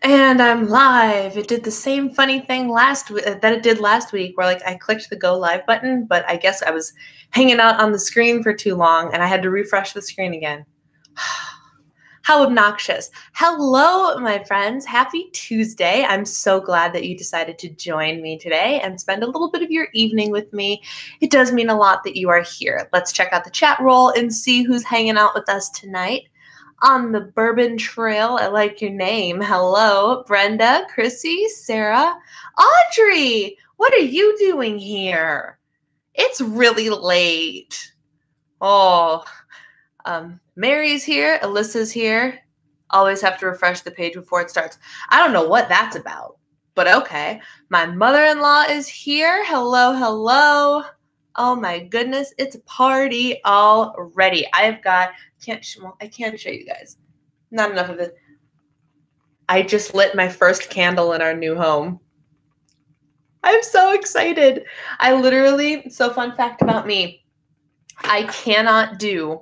And I'm live. It did the same funny thing that it did last week where like I clicked the go live button, but I guess I was hanging out on the screen for too long and I had to refresh the screen again. How obnoxious. Hello, my friends. Happy Tuesday. I'm so glad that you decided to join me today and spend a little bit of your evening with me. It does mean a lot that you are here. Let's check out the chat roll and see who's hanging out with us tonight. On the Bourbon Trail, I like your name. Hello, Brenda, Chrissy, Sarah, Audrey. What are you doing here? It's really late. Oh, Mary's here. Alyssa's here. Always have to refresh the page before it starts. I don't know what that's about, but okay. My mother-in-law is here. Hello, hello. Oh my goodness, it's a party already. I can't show you guys. Not enough of it. I just lit my first candle in our new home. I'm so excited. So fun fact about me, I cannot do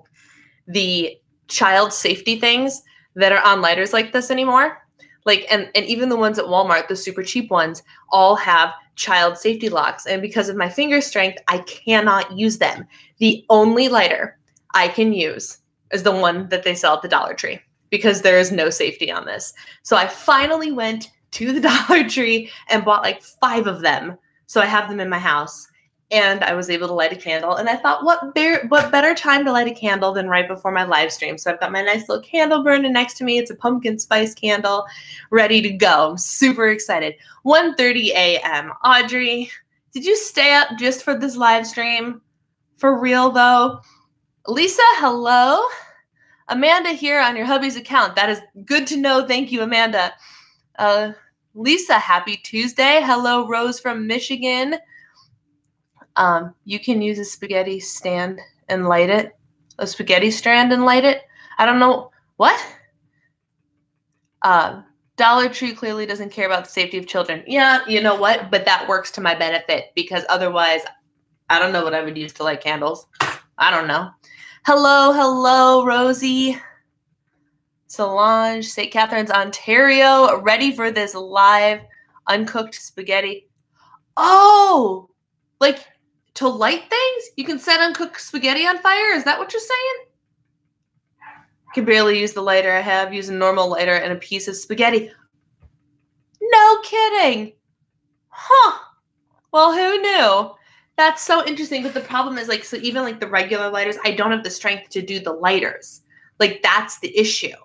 the child safety things that are on lighters like this anymore. And even the ones at Walmart, the super cheap ones, all have child safety locks. And because of my finger strength, I cannot use them. The only lighter I can use is the one that they sell at the Dollar Tree because there is no safety on this. So I finally went to the Dollar Tree and bought like 5 of them. So I have them in my house. And I was able to light a candle. And I thought, what better time to light a candle than right before my live stream? So I've got my nice little candle burning next to me. It's a pumpkin spice candle ready to go. I'm super excited. 1:30 a.m. Audrey, did you stay up just for this live stream? For real, though? Lisa, hello. Amanda here on your hubby's account. That is good to know. Thank you, Amanda. Lisa, happy Tuesday. Hello, Rose from Michigan. You can use a spaghetti stand and light it. A spaghetti strand and light it. I don't know. What? Dollar Tree clearly doesn't care about the safety of children. Yeah, you know what? But that works to my benefit because otherwise, I don't know what I would use to light candles. I don't know. Hello, Rosie. Solange, St. Catharines, Ontario. Ready for this live uncooked spaghetti. Oh, like to light things? You can set uncooked spaghetti on fire? Is that what you're saying? I can barely use the lighter I have. Use a normal lighter and a piece of spaghetti. No kidding. Huh. Well, who knew? That's so interesting. But the problem is so even like the regular lighters, I don't have the strength to do the lighters. Like that's the issue.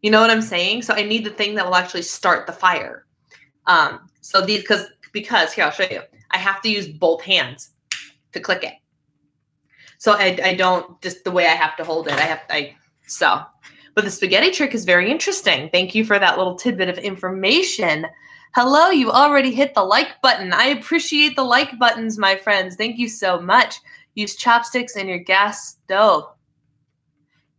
You know what I'm saying? So I need the thing that will actually start the fire. So these, because here, I'll show you. I have to use both hands to click it. So I don't, just the way I have to hold it, but the spaghetti trick is very interesting. Thank you for that little tidbit of information. Hello, you already hit the like button. I appreciate the like buttons, my friends. Thank you so much. Use chopsticks in your gas stove.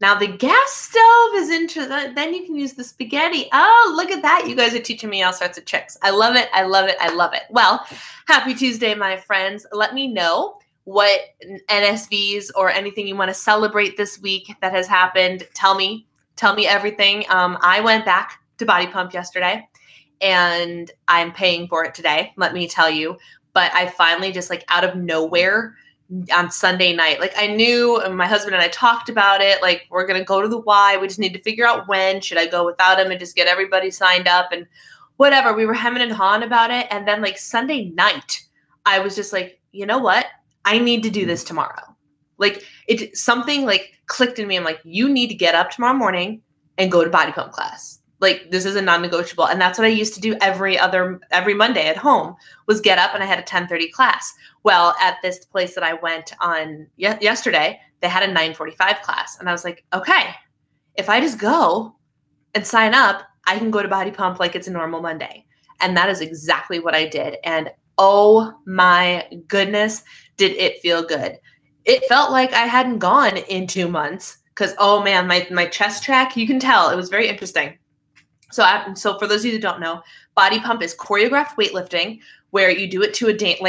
Now the gas stove is interesting. Then you can use the spaghetti. Oh, look at that. You guys are teaching me all sorts of tricks. I love it. I love it. I love it. Well, happy Tuesday, my friends. Let me know what NSVs or anything you want to celebrate this week that has happened. Tell me everything. I went back to Body Pump yesterday and I'm paying for it today. Let me tell you. But I finally just out of nowhere on Sunday night, I knew, and my husband and I talked about it, we're going to go to the Y. We just need to figure out when. Should I go without him and just get everybody signed up and whatever. We were hemming and hawing about it. And then Sunday night, I was just you know what? I need to do this tomorrow. Something clicked in me. I'm you need to get up tomorrow morning and go to Body Pump class. This is a non-negotiable. And that's what I used to do every Monday at home was get up and I had a 10:30 class. Well, at this place that I went on yesterday, they had a 9:45 class. And I was okay, if I just go and sign up, I can go to Body Pump like it's a normal Monday. And that is exactly what I did. And oh my goodness, did it feel good. It felt like I hadn't gone in 2 months because, oh man, my chest track, you can tell, it was very interesting. So for those of you that don't know, Body Pump is choreographed weightlifting where you do it to a dance.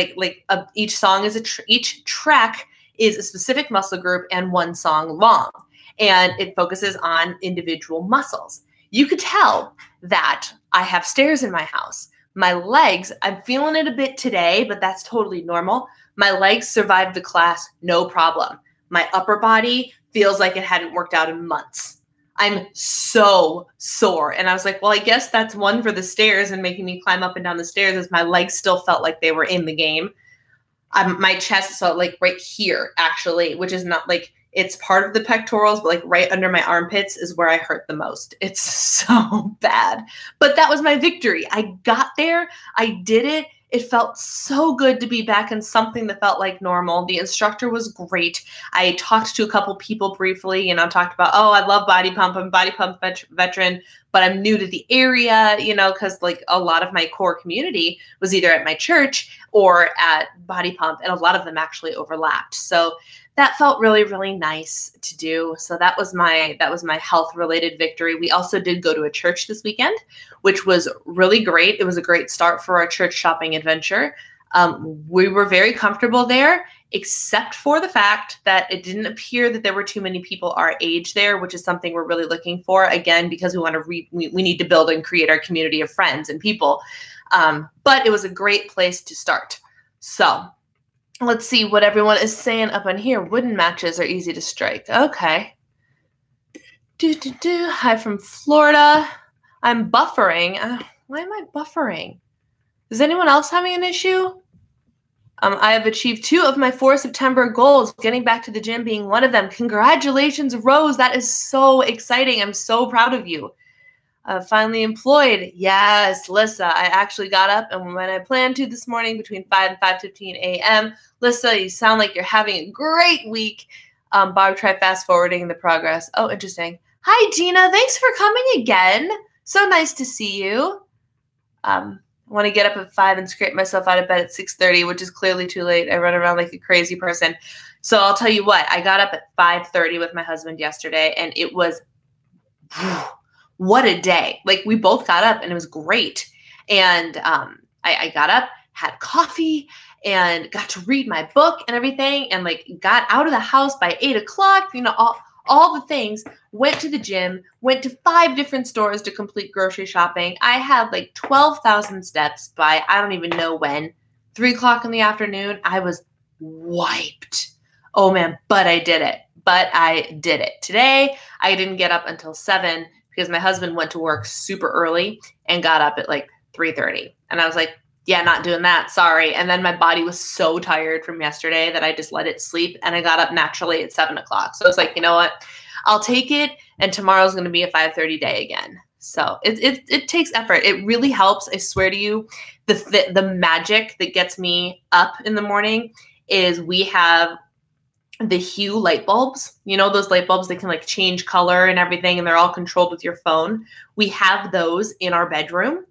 Each song is each track is a specific muscle group and one song long, and it focuses on individual muscles. you could tell that I have stairs in my house. My legs, I'm feeling it a bit today, but that's totally normal. My legs survived the class, no problem. My upper body feels like it hadn't worked out in months. I'm so sore. And I was like, well, I guess that's one for the stairs and making me climb up and down the stairs as my legs still felt like they were in the game. My chest felt like right here, actually, which is not like, it's part of the pectorals, but like right under my armpits is where I hurt the most. It's so bad. But that was my victory. I got there. I did it. It felt so good to be back in something that felt like normal. The instructor was great. I talked to a couple people briefly, talked about, oh, I love Body Pump. I'm a Body Pump veteran, but I'm new to the area, because like a lot of my core community was either at my church or at Body Pump, and a lot of them actually overlapped. So that felt really, really nice to do. So that was my health related victory. We also did go to a church this weekend, which was really great. It was a great start for our church shopping adventure. We were very comfortable there, except for the fact that it didn't appear that there were too many people our age there, which is something we're really looking for, again, because we want to we need to build and create our community of friends and people. But it was a great place to start. So let's see what everyone is saying up on here. Wooden matches are easy to strike. Okay. Hi from Florida. I'm buffering. Why am I buffering? Is anyone else having an issue? I have achieved 2 of my 4 September goals, getting back to the gym being one of them. Congratulations, Rose. That is so exciting. I'm so proud of you. Finally employed. Yes, Lissa. I actually got up and when I planned to this morning between 5 and 5:15 a.m. Lissa, you sound like you're having a great week. Barb, try fast forwarding the progress. Oh, interesting. Hi, Gina. Thanks for coming again. So nice to see you. I want to get up at 5 and scrape myself out of bed at 6:30, which is clearly too late. I run around like a crazy person. So I'll tell you what, I got up at 5:30 with my husband yesterday, and it was, what a day. Like, we both got up, and it was great. And I got up, had coffee, and got to read my book and everything, and like got out of the house by 8 o'clock, all the things, went to the gym, went to 5 different stores to complete grocery shopping. I had like 12,000 steps by I don't even know when, 3 o'clock in the afternoon. I was wiped. Oh man, but I did it. Today, I didn't get up until 7 because my husband went to work super early and got up at like 3:30. And I was like, yeah, not doing that. Sorry. And then my body was so tired from yesterday that I just let it sleep. And I got up naturally at 7 o'clock. So it's like, you know what? I'll take it. And tomorrow's going to be a 5:30 day again. So it takes effort. It really helps. I swear to you, the magic that gets me up in the morning is we have the Hue light bulbs, those light bulbs that can like change color and everything, and they're all controlled with your phone. We have those in our bedroom.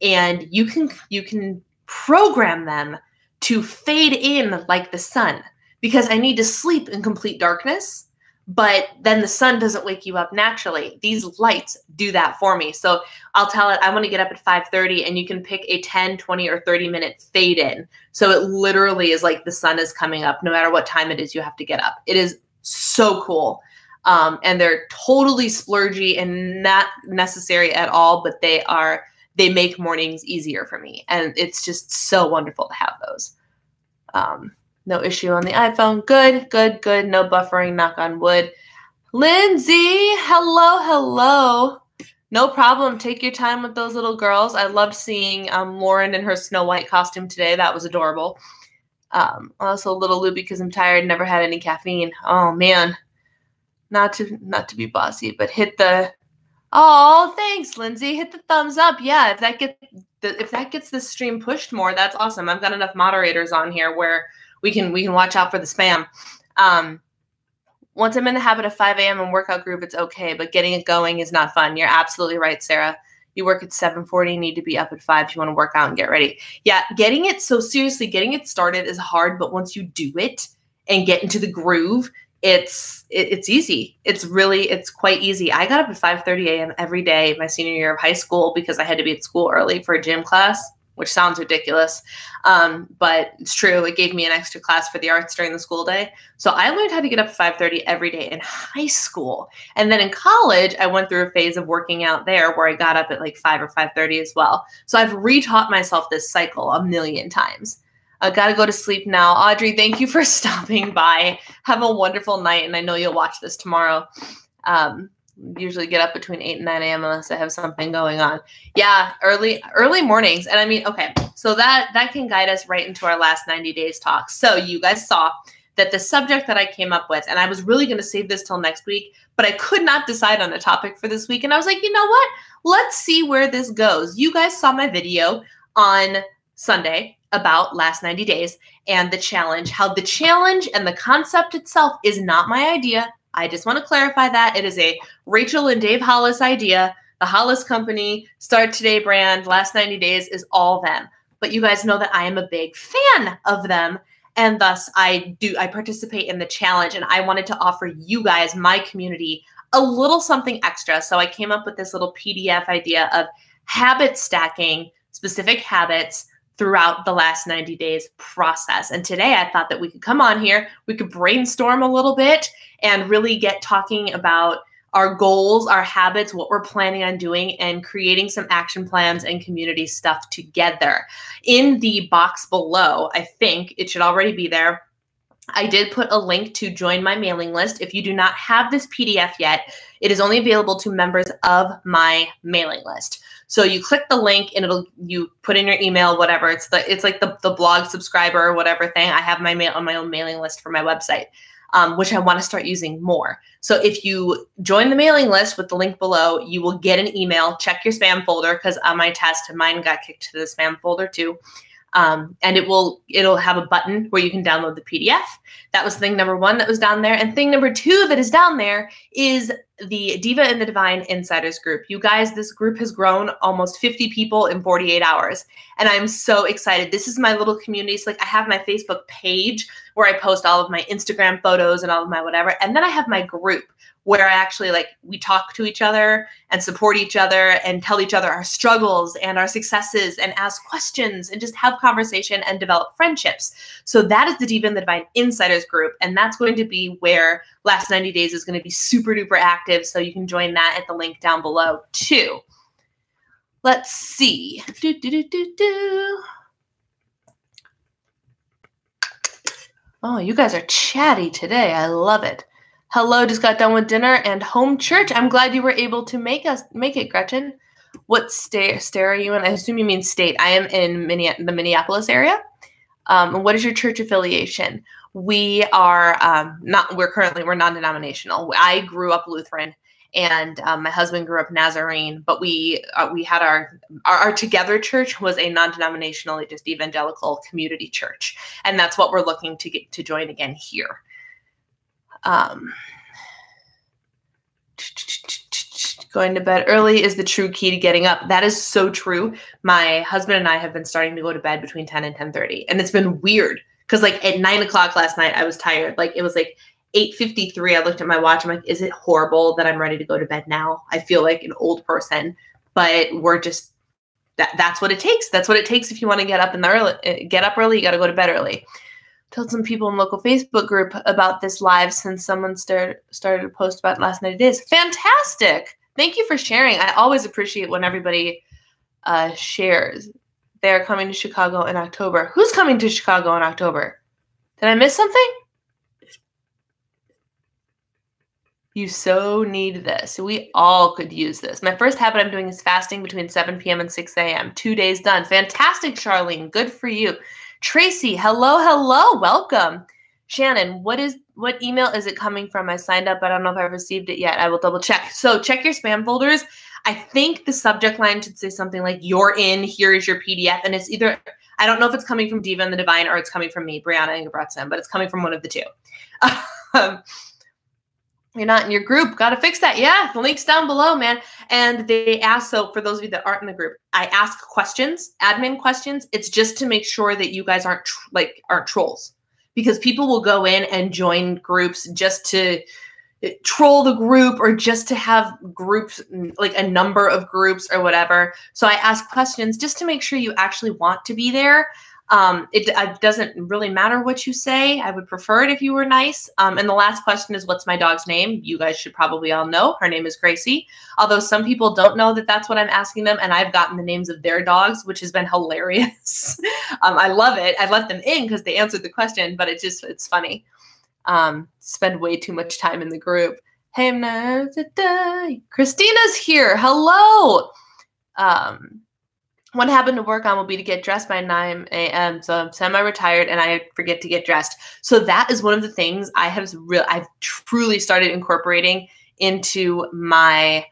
And you can program them to fade in like the sun, because I need to sleep in complete darkness, but then the sun doesn't wake you up naturally. These lights do that for me. So I'll tell it, I want to get up at 5:30, and you can pick a 10, 20, or 30-minute fade in. So it literally is like the sun is coming up no matter what time it is you have to get up. It is so cool. And they're totally splurgy and not necessary at all, but they make mornings easier for me. And it's just so wonderful to have those. No issue on the iPhone. Good. No buffering, knock on wood. Lindsay, hello. No problem. Take your time with those little girls. I loved seeing Lauren in her Snow White costume today. That was adorable. Also a little loopy because I'm tired, never had any caffeine. Oh man. Not to be bossy, but hit the Oh, thanks, Lindsay. Hit the thumbs up. Yeah, if that gets the stream pushed more, that's awesome. I've got enough moderators on here where we can watch out for the spam. Once I'm in the habit of 5 a.m. and workout group, it's okay, but getting it going is not fun. You're absolutely right, Sarah. You work at 7:40, need to be up at 5 if you want to work out and get ready. Yeah, getting it started is hard, but once you do it and get into the groove, it's easy. It's quite easy. I got up at 5:30 a.m. every day my senior year of high school because I had to be at school early for a gym class. which sounds ridiculous. But it's true. It gave me an extra class for the arts during the school day. So I learned how to get up at 5:30 every day in high school. And then in college, I went through a phase of working out there where I got up at like 5 or 5:30 as well. So I've retaught myself this cycle a million times. I got to go to sleep now. Audrey, thank you for stopping by. Have a wonderful night. And I know you'll watch this tomorrow. Usually get up between 8 and 9 a.m. unless I have something going on. Yeah, early mornings. And I mean, okay, so that can guide us right into our last 90 days talk. So you guys saw that the subject that I came up with, and I was really going to save this till next week, but I could not decide on a topic for this week. And I was like, you know what? Let's see where this goes. You guys saw my video on Sunday about last 90 days and the challenge, how the challenge and the concept itself is not my idea. I just want to clarify that. It is a Rachel and Dave Hollis idea. The Hollis Company, Start Today brand, last 90 days is all them. But you guys know that I am a big fan of them. And thus I participate in the challenge. And I wanted to offer you guys, my community, a little something extra. So I came up with this little PDF idea of habit stacking specific habits throughout the last 90 days process. And today I thought that we could come on here, we could brainstorm a little bit and really get talking about our goals, our habits, what we're planning on doing, and creating some action plans and community stuff together. In the box below, I think it should already be there, I did put a link to join my mailing list. If you do not have this PDF yet, it is only available to members of my mailing list. So you click the link and you put in your email, whatever. It's like the blog subscriber or whatever thing. I have my own mailing list for my website, which I want to start using more. So if you join the mailing list with the link below, you will get an email. Check your spam folder because on my test, mine got kicked to the spam folder too. And it'll have a button where you can download the PDF. That was thing number one that was down there. And thing number two that is down there is the Diva and the Divine Insiders group. You guys, this group has grown almost 50 people in 48 hours. And I'm so excited. This is my little community. So like I have my Facebook page where I post all of my Instagram photos and all of my whatever. And then I have my group where I actually we talk to each other and support each other and tell each other our struggles and our successes and ask questions and just have conversation and develop friendships. So that is the Diva and the Divine Insiders group. And that's going to be where last 90 days is going to be super duper active. So you can join that at the link down below too. Let's see. Oh, you guys are chatty today. I love it. Hello, just got done with dinner and home church. I'm glad you were able to make it, Gretchen. What state are you in? I assume you mean state. I am in the Minneapolis area. And what is your church affiliation? We are we're non-denominational. I grew up Lutheran, and my husband grew up Nazarene. But we had our Together church was a non-denominational, just evangelical community church, and that's what we're looking to get to join again here. Going to bed early is the true key to getting up. That is so true. My husband and I have been starting to go to bed between 10 and 10:30. And it's been weird because at 9 o'clock last night, I was tired. It was 8:53. I looked at my watch. I'm like, is it horrible that I'm ready to go to bed now? I feel like an old person, but we're just, that's what it takes. That's what it takes if you want to get up early. You got to go to bed early. Told some people in local Facebook group about this live since someone started to post about last 90 days. Fantastic. Thank you for sharing. I always appreciate when everybody shares. They're coming to Chicago in October. Who's coming to Chicago in October? Did I miss something? You so need this. We all could use this. My first habit I'm doing is fasting between 7 p.m. and 6 a.m. 2 days done. Fantastic, Charlene. Good for you. Tracy, hello, welcome. Shannon, what email is it coming from? I signed up. I don't know if I received it yet. I will double check. So check your spam folders. I think the subject line should say something like, you're in, here is your PDF. And it's either, I don't know if it's coming from Diva and the Divine or it's coming from me, Brianna Ingebretson, but it's coming from one of the two. You're not in your group. Got to fix that. Yeah, the link's down below, man. And they ask, so for those of you that aren't in the group, I ask questions, admin questions. It's just to make sure that you guys aren't trolls, because people will go in and join groups just to troll the group or just to have groups, like a number of groups or whatever. So I ask questions just to make sure you actually want to be there. It doesn't really matter what you say. I would prefer it if you were nice. And the last question is, what's my dog's name? You guys should probably all know. Her name is Gracie. Although some people don't know that that's what I'm asking them. And I've gotten the names of their dogs, which has been hilarious. I love it. I let them in because they answered the question, but it's funny. Spend way too much time in the group. Hey, Christina's here. Hello. What happened to work on will be to get dressed by 9 a.m. So I'm semi-retired and I forget to get dressed. So that is one of the things I've truly started incorporating into my,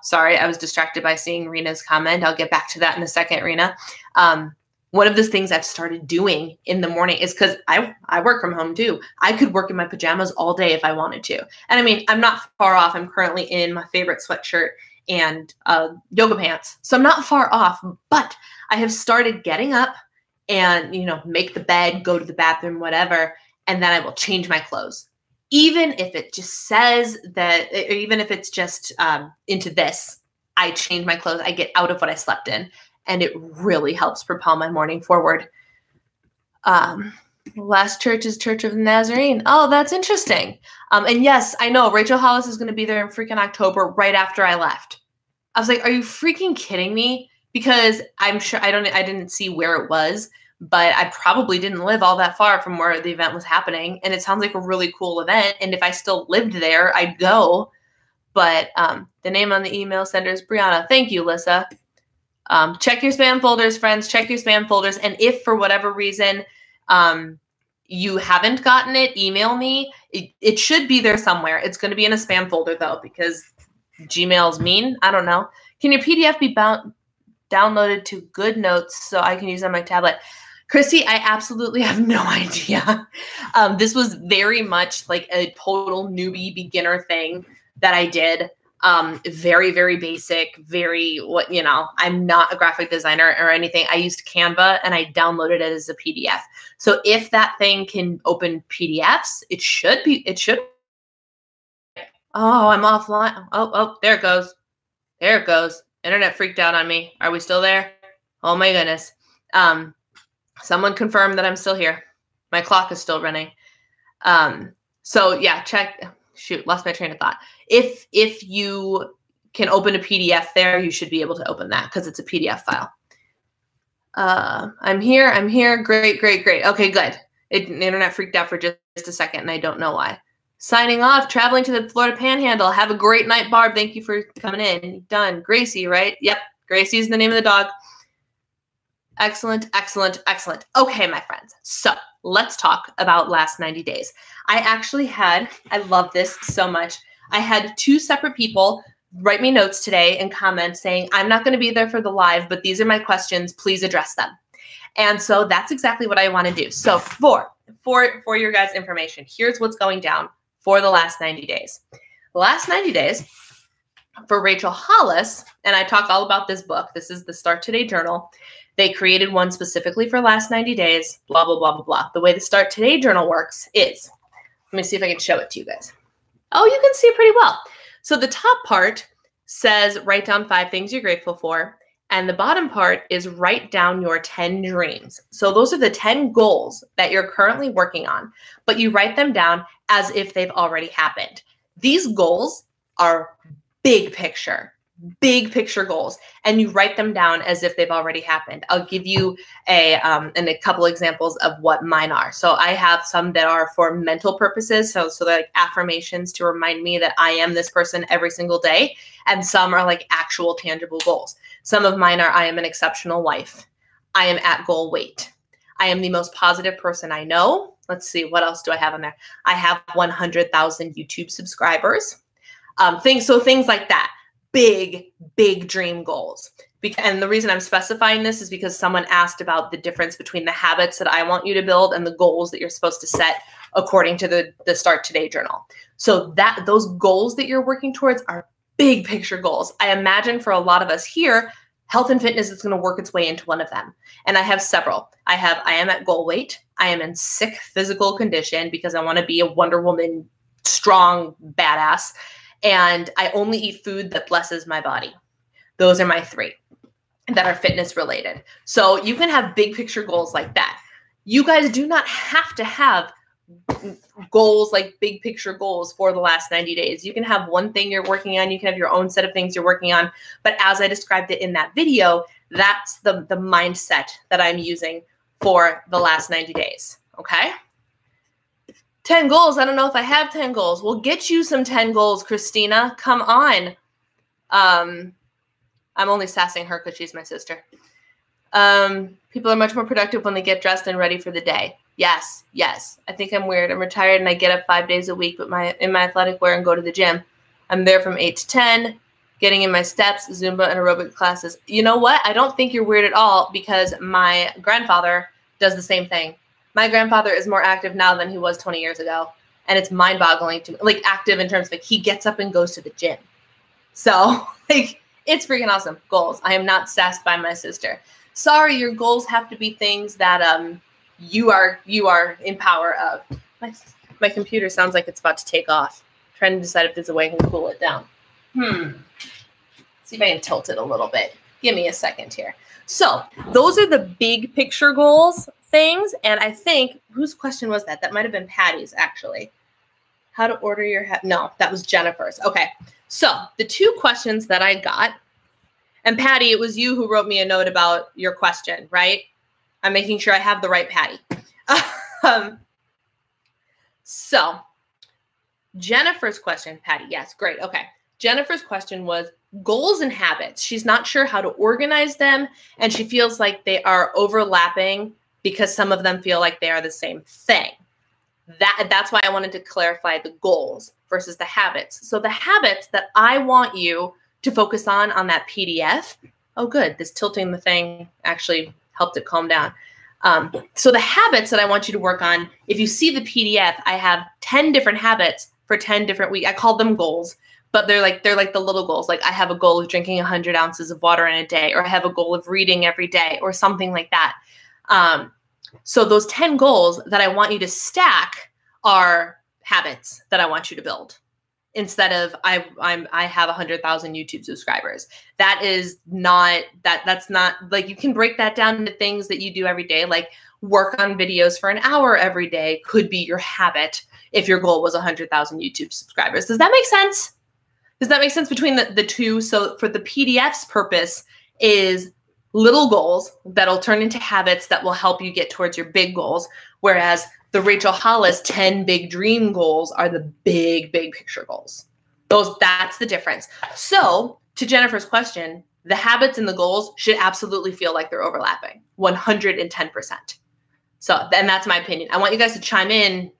sorry, I was distracted by seeing Rena's comment. I'll get back to that in a second, Rena. One of the things I've started doing in the morning is because I work from home too. I could work in my pajamas all day if I wanted to. And I mean, I'm not far off. I'm currently in my favorite sweatshirt and yoga pants. So I'm not far off, but I have started getting up and, make the bed, go to the bathroom, whatever, and then I will change my clothes. Even if it just says that, or even if it's just into this, I change my clothes. I get out of what I slept in, and it really helps propel my morning forward. Last church is Church of the Nazarene. Oh, that's interesting. And yes, I know Rachel Hollis is going to be there in freaking October right after I left. I was like, are you freaking kidding me? Because I'm sure I didn't see where it was, but I probably didn't live all that far from where the event was happening. And it sounds like a really cool event. And if I still lived there, I'd go. But the name on the email sender is Brianna. Thank you, Lissa. Check your spam folders, friends. Check your spam folders. And if for whatever reason you haven't gotten it, email me. It should be there somewhere. It's going to be in a spam folder, though, because Gmail's mean. I don't know. Can your PDF be downloaded to GoodNotes so I can use it on my tablet? Chrissy, I absolutely have no idea. This was very much like a total newbie beginner thing that I did. Very, very basic, I'm not a graphic designer or anything. I used Canva and I downloaded it as a PDF. So if that thing can open PDFs, it should. Oh, I'm offline. Oh, there it goes. There it goes. Internet freaked out on me. Are we still there? Oh my goodness. Someone confirmed that I'm still here. My clock is still running. So yeah, check. Shoot, lost my train of thought. If you can open a PDF there, you should be able to open that because it's a PDF file. I'm here. Great. Okay, good. Internet freaked out for just a second, and I don't know why. Signing off, traveling to the Florida Panhandle. Have a great night, Barb. Thank you for coming in. Done. Gracie, right? Yep. Gracie's the name of the dog. Excellent. Okay, my friends. So let's talk about last 90 days. I love this so much. I had 2 separate people write me notes today and comments saying, I'm not going to be there for the live, but these are my questions. Please address them. And so that's exactly what I want to do. So for your guys' information, here's what's going down for the last 90 days. The last 90 days for Rachel Hollis, and I talk all about this book. This is the Start Today Journal. They created one specifically for last 90 days, blah, blah, blah, blah, blah. The way the Start Today Journal works is, let me see if I can show it to you guys. Oh, you can see it pretty well. So the top part says, write down 5 things you're grateful for. And the bottom part is write down your 10 dreams. So those are the 10 goals that you're currently working on, but you write them down as if they've already happened. These goals are big picture goals, and you write them down as if they've already happened. I'll give you a couple examples of what mine are. So I have some that are for mental purposes. So they're like affirmations to remind me that I am this person every single day. And some are like actual tangible goals. Some of mine are, I am an exceptional wife. I am at goal weight. I am the most positive person I know. Let's see, what else do I have on there? I have 100,000 YouTube subscribers. Things like that. Big dream goals. And the reason I'm specifying this is because someone asked about the difference between the habits that I want you to build and the goals that you're supposed to set according to the Start Today Journal. So those goals that you're working towards are big picture goals. I imagine for a lot of us here, health and fitness is going to work its way into one of them. And I have several. I am at goal weight. I am in sick physical condition because I want to be a Wonder Woman strong badass. And I only eat food that blesses my body. Those are my 3 that are fitness related. So you can have big picture goals like that. You guys do not have to have goals like big picture goals for the last 90 days. You can have one thing you're working on. You can have your own set of things you're working on. But as I described it in that video, that's the mindset that I'm using for the last 90 days. Okay. 10 goals. I don't know if I have 10 goals. We'll get you some 10 goals, Christina. Come on. I'm only sassing her because she's my sister. People are much more productive when they get dressed and ready for the day. Yes, yes. I think I'm weird. I'm retired and I get up 5 days a week in my athletic wear and go to the gym. I'm there from 8 to 10, getting in my steps, Zumba and aerobic classes. You know what? I don't think you're weird at all because my grandfather does the same thing. My grandfather is more active now than he was 20 years ago. And it's mind-boggling to me. Like, active in terms of, like, he gets up and goes to the gym. So, like, it's freaking awesome. Goals. I am not sassed by my sister. Sorry, your goals have to be things that you are in power of. My computer sounds like it's about to take off. I'm trying to decide if there's a way I can cool it down. See if I can tilt it a little bit. Give me a second here. So those are the big picture goals things. And I think, whose question was that? That might have been Patty's, actually. How to order your no, that was Jennifer's. Okay. So the 2 questions that I got, and Patty, it was you who wrote me a note about your question, right? I'm making sure I have the right Patty. So Jennifer's question, Patty, yes, great. Okay. Jennifer's question was goals and habits. She's not sure how to organize them, and she feels like they are overlapping because some of them feel like they are the same thing. That's why I wanted to clarify the goals versus the habits. So the habits that I want you to focus on that PDF. Oh, good. This tilting the thing actually helped it calm down. So the habits that I want you to work on, if you see the PDF, I have 10 different habits for 10 different weeks. I call them goals, but they're like the little goals. Like I have a goal of drinking 100 ounces of water in a day, or I have a goal of reading every day, or something like that. So those 10 goals that I want you to stack are habits that I want you to build. Instead of I have 100,000 YouTube subscribers. That is not that's not like, you can break that down into things that you do every day, like work on videos for an hour every day could be your habit if your goal was 100,000 YouTube subscribers. Does that make sense? Does that make sense between the 2? So for the PDF's purpose is little goals that'll turn into habits that will help you get towards your big goals, whereas the Rachel Hollis 10 big dream goals are the big picture goals. That's the difference. So to Jennifer's question, the habits and the goals should absolutely feel like they're overlapping 110%. So then that's my opinion. I want you guys to chime in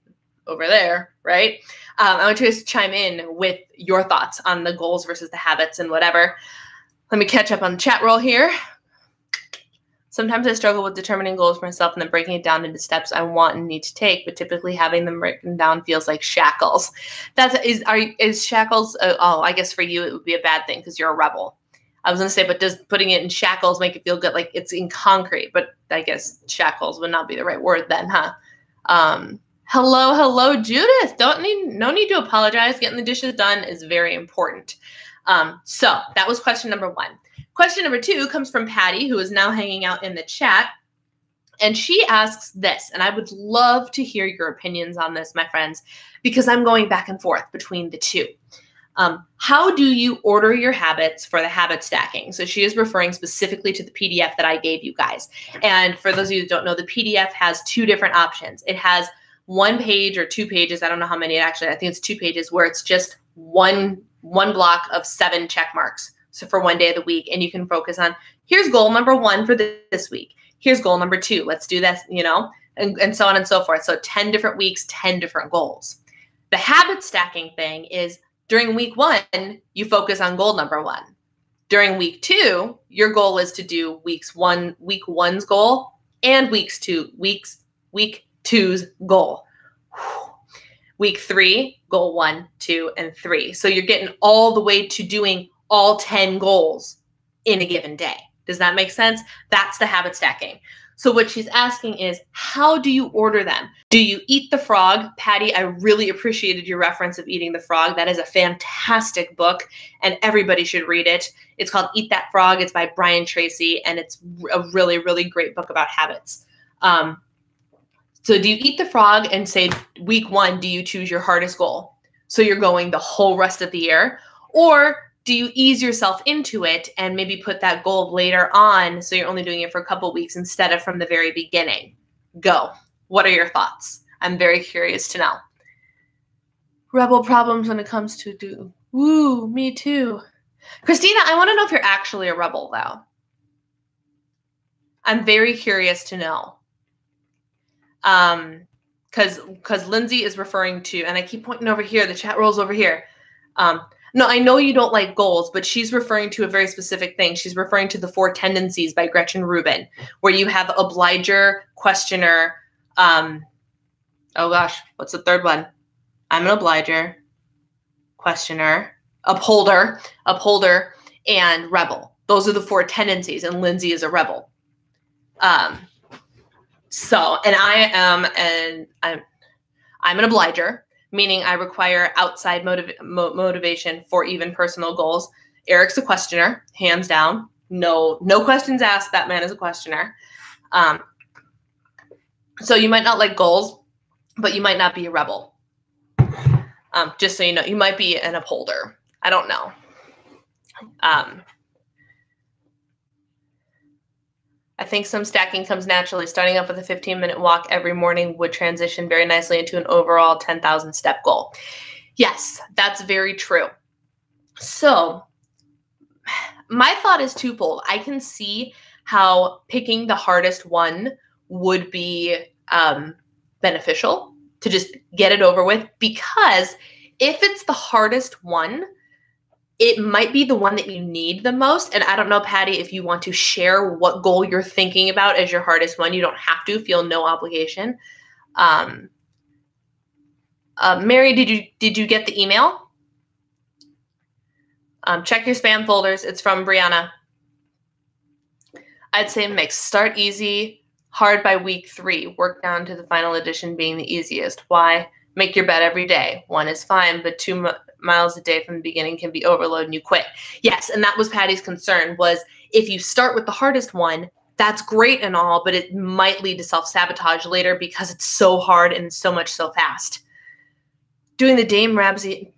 over there, right? I want you guys to chime in with your thoughts on the goals versus the habits and whatever. Let me catch up on the chat roll here. Sometimes I struggle with determining goals for myself and then breaking it down into steps I want and need to take, but typically having them written down feels like shackles. Is shackles, I guess for you it would be a bad thing because you're a rebel. I was going to say, but does putting it in shackles make it feel good? Like it's in concrete, but I guess shackles would not be the right word then, huh? Hello, Judith. No need to apologize. Getting the dishes done is very important. So that was question number 1. Question number 2 comes from Patty, who is now hanging out in the chat. And she asks this, and I would love to hear your opinions on this, my friends, because I'm going back and forth between the 2. How do you order your habits for the habit stacking? So she is referring specifically to the PDF that I gave you guys. And for those of you who don't know, the PDF has 2 different options. It has 1 page or 2 pages. I don't know how many actually. I think it's 2 pages where it's just one block of 7 check marks. So for one day of the week, and you can focus on, here's goal number 1 for this week. Here's goal number 2. Let's do this, and so on and so forth. So 10 different weeks, 10 different goals. The habit stacking thing is during week 1, you focus on goal number 1. During week 2, your goal is to do week 1's goal and week 2's goal. Week 3, goal 1, 2, and 3. So you're getting all the way to doing all 10 goals in a given day. Does that make sense? That's the habit stacking. So what she's asking is, how do you order them? Do you eat the frog? Patty, I really appreciated your reference of Eating the Frog. That is a fantastic book, and everybody should read it. It's called Eat That Frog. It's by Brian Tracy, and it's a really, really great book about habits. So do you eat the frog and say week 1, do you choose your hardest goal? So you're going the whole rest of the year? Or do you ease yourself into it and maybe put that goal later on so you're only doing it for a couple weeks instead of from the very beginning? Go. What are your thoughts? I'm very curious to know. Rebel problems when it comes to do. Woo, me too. Christina, I want to know if you're actually a rebel, though. I'm very curious to know. Because Lindsay is referring to, and I keep pointing over here, the chat rolls over here. No, I know you don't like goals, but she's referring to a very specific thing. She's referring to the 4 tendencies by Gretchen Rubin, where you have obliger, questioner. Oh gosh, what's the third one? I'm an obliger, questioner, upholder, and rebel. Those are the 4 tendencies, and Lindsay is a rebel. So, and I'm an obliger, meaning I require outside motivation for even personal goals. Eric's a questioner, hands down. No questions asked. That man is a questioner. So you might not like goals, but you might not be a rebel. Just so you know, you might be an upholder. I don't know. I think some stacking comes naturally. Starting off with a 15-minute walk every morning would transition very nicely into an overall 10,000 step goal. Yes, that's very true. So my thought is twofold. I can see how picking the hardest one would be beneficial to just get it over with, because if it's the hardest one, it might be the one that you need the most. And I don't know, Patty, if you want to share what goal you're thinking about as your hardest one. You don't have to. Feel no obligation. Mary, did you get the email? Check your spam folders. It's from Brianna. I'd say mix. Start easy, hard by week 3. Work down to the final edition being the easiest. Why? Make your bed every day. 1 is fine, but 2 miles a day from the beginning can be overload and you quit. Yes, and that was Patty's concern, was if you start with the hardest one, that's great and all, but it might lead to self-sabotage later because it's so hard and so much so fast. Doing the Dave Ramsey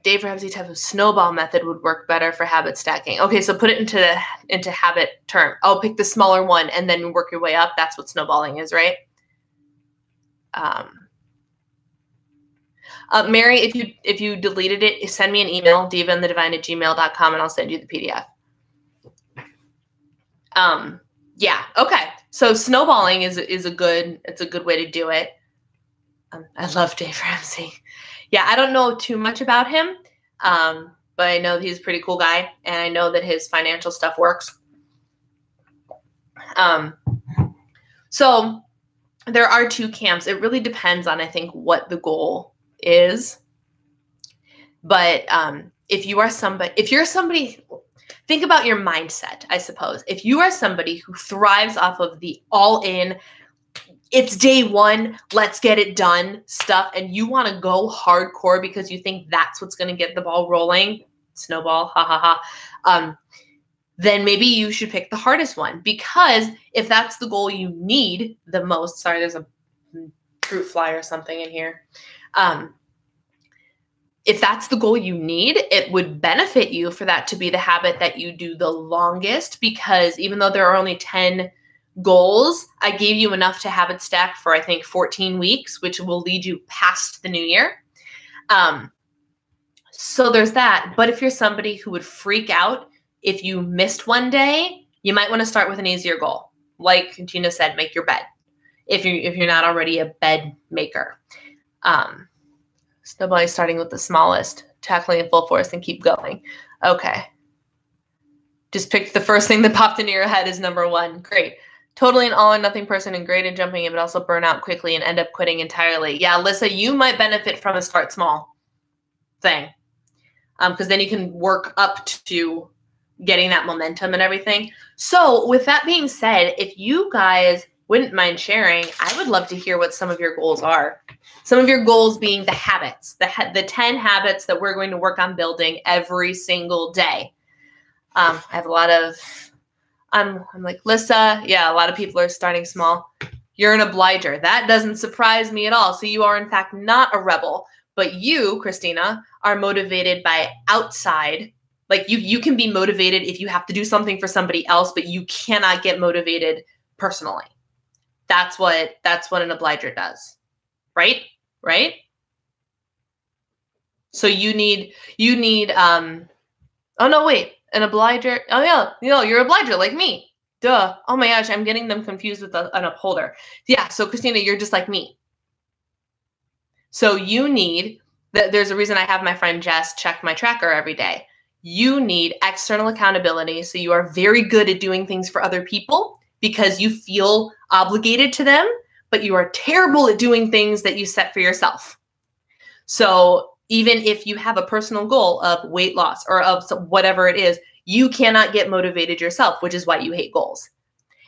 type of snowball method would work better for habit stacking. Okay, so put it into habit term. Oh, pick the smaller one and then work your way up. That's what snowballing is, right? Mary, if you deleted it, send me an email, divaandthedivine@gmail.com, and I'll send you the PDF. Yeah, okay. So snowballing is a good way to do it. I love Dave Ramsey. Yeah, I don't know too much about him, but I know he's a pretty cool guy, and I know that his financial stuff works. So there are 2 camps. It really depends on, I think, what the goal is. But if you're somebody, think about your mindset, I suppose. If you are somebody who thrives off of the all-in, it's day 1, let's get it done stuff, and you want to go hardcore because you think that's what's going to get the ball rolling, snowball, then maybe you should pick the hardest one, because if that's the goal you need the most, sorry, there's a fruit fly or something in here. If that's the goal you need, it would benefit you for that to be the habit that you do the longest, because even though there are only 10 goals, I gave you enough to habit stack for, I think, 14 weeks, which will lead you past the new year. So there's that. But if you're somebody who would freak out if you missed one day, you might want to start with an easier goal. Like Tina said, make your bed. If you're not already a bed maker. Snowballing starting with the smallest, tackling in full force, and keep going. Okay. Just pick the first thing that popped into your head as number 1. Great. Totally an all or nothing person and great at jumping in, but also burn out quickly and end up quitting entirely. Yeah, Alyssa, you might benefit from a start small thing. Because then you can work up to getting that momentum and everything. So with that being said, if you guys wouldn't mind sharing, I would love to hear what some of your goals are. Some of your goals being the habits, the 10 habits that we're going to work on building every single day. I have a lot of, I'm like, Lissa, yeah, a lot of people are starting small. You're an obliger. That doesn't surprise me at all. So you are, in fact, not a rebel. But you, Christina, are motivated by outside. Like you can be motivated if you have to do something for somebody else, but you cannot get motivated personally. That's what an obliger does. Right? Right? So you need oh no, wait, an obliger. Oh yeah, you're an obliger like me. Duh. Oh my gosh, I'm getting them confused with an upholder. Yeah, so Christina, you're just like me. So you need there's a reason I have my friend Jess check my tracker every day. You need external accountability. So you are very good at doing things for other people because you feel obligated to them, but you are terrible at doing things that you set for yourself. So even if you have a personal goal of weight loss or of whatever it is, you cannot get motivated yourself, which is why you hate goals.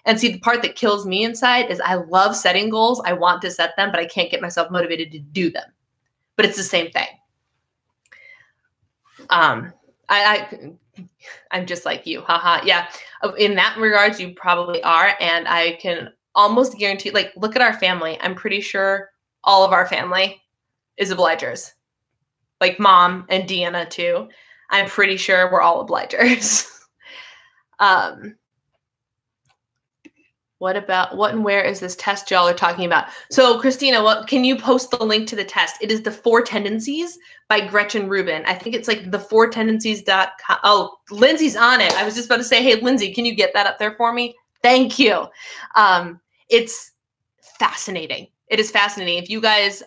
And see, the part that kills me inside is I love setting goals. I want to set them, but I can't get myself motivated to do them. But it's the same thing. I'm just like you. Haha. Yeah. In that regards, you probably are. And I can almost guarantee, like, look at our family. I'm pretty sure all of our family is obligers. Like mom and Deanna too. I'm pretty sure we're all obligers. What and where is this test y'all are talking about? So Christina, can you post the link to the test? It is the 4 Tendencies by Gretchen Rubin. I think it's like the4tendencies.com. Oh, Lindsay's on it. I was just about to say, hey, Lindsay, can you get that up there for me? Thank you. It's fascinating. It is fascinating. If you guys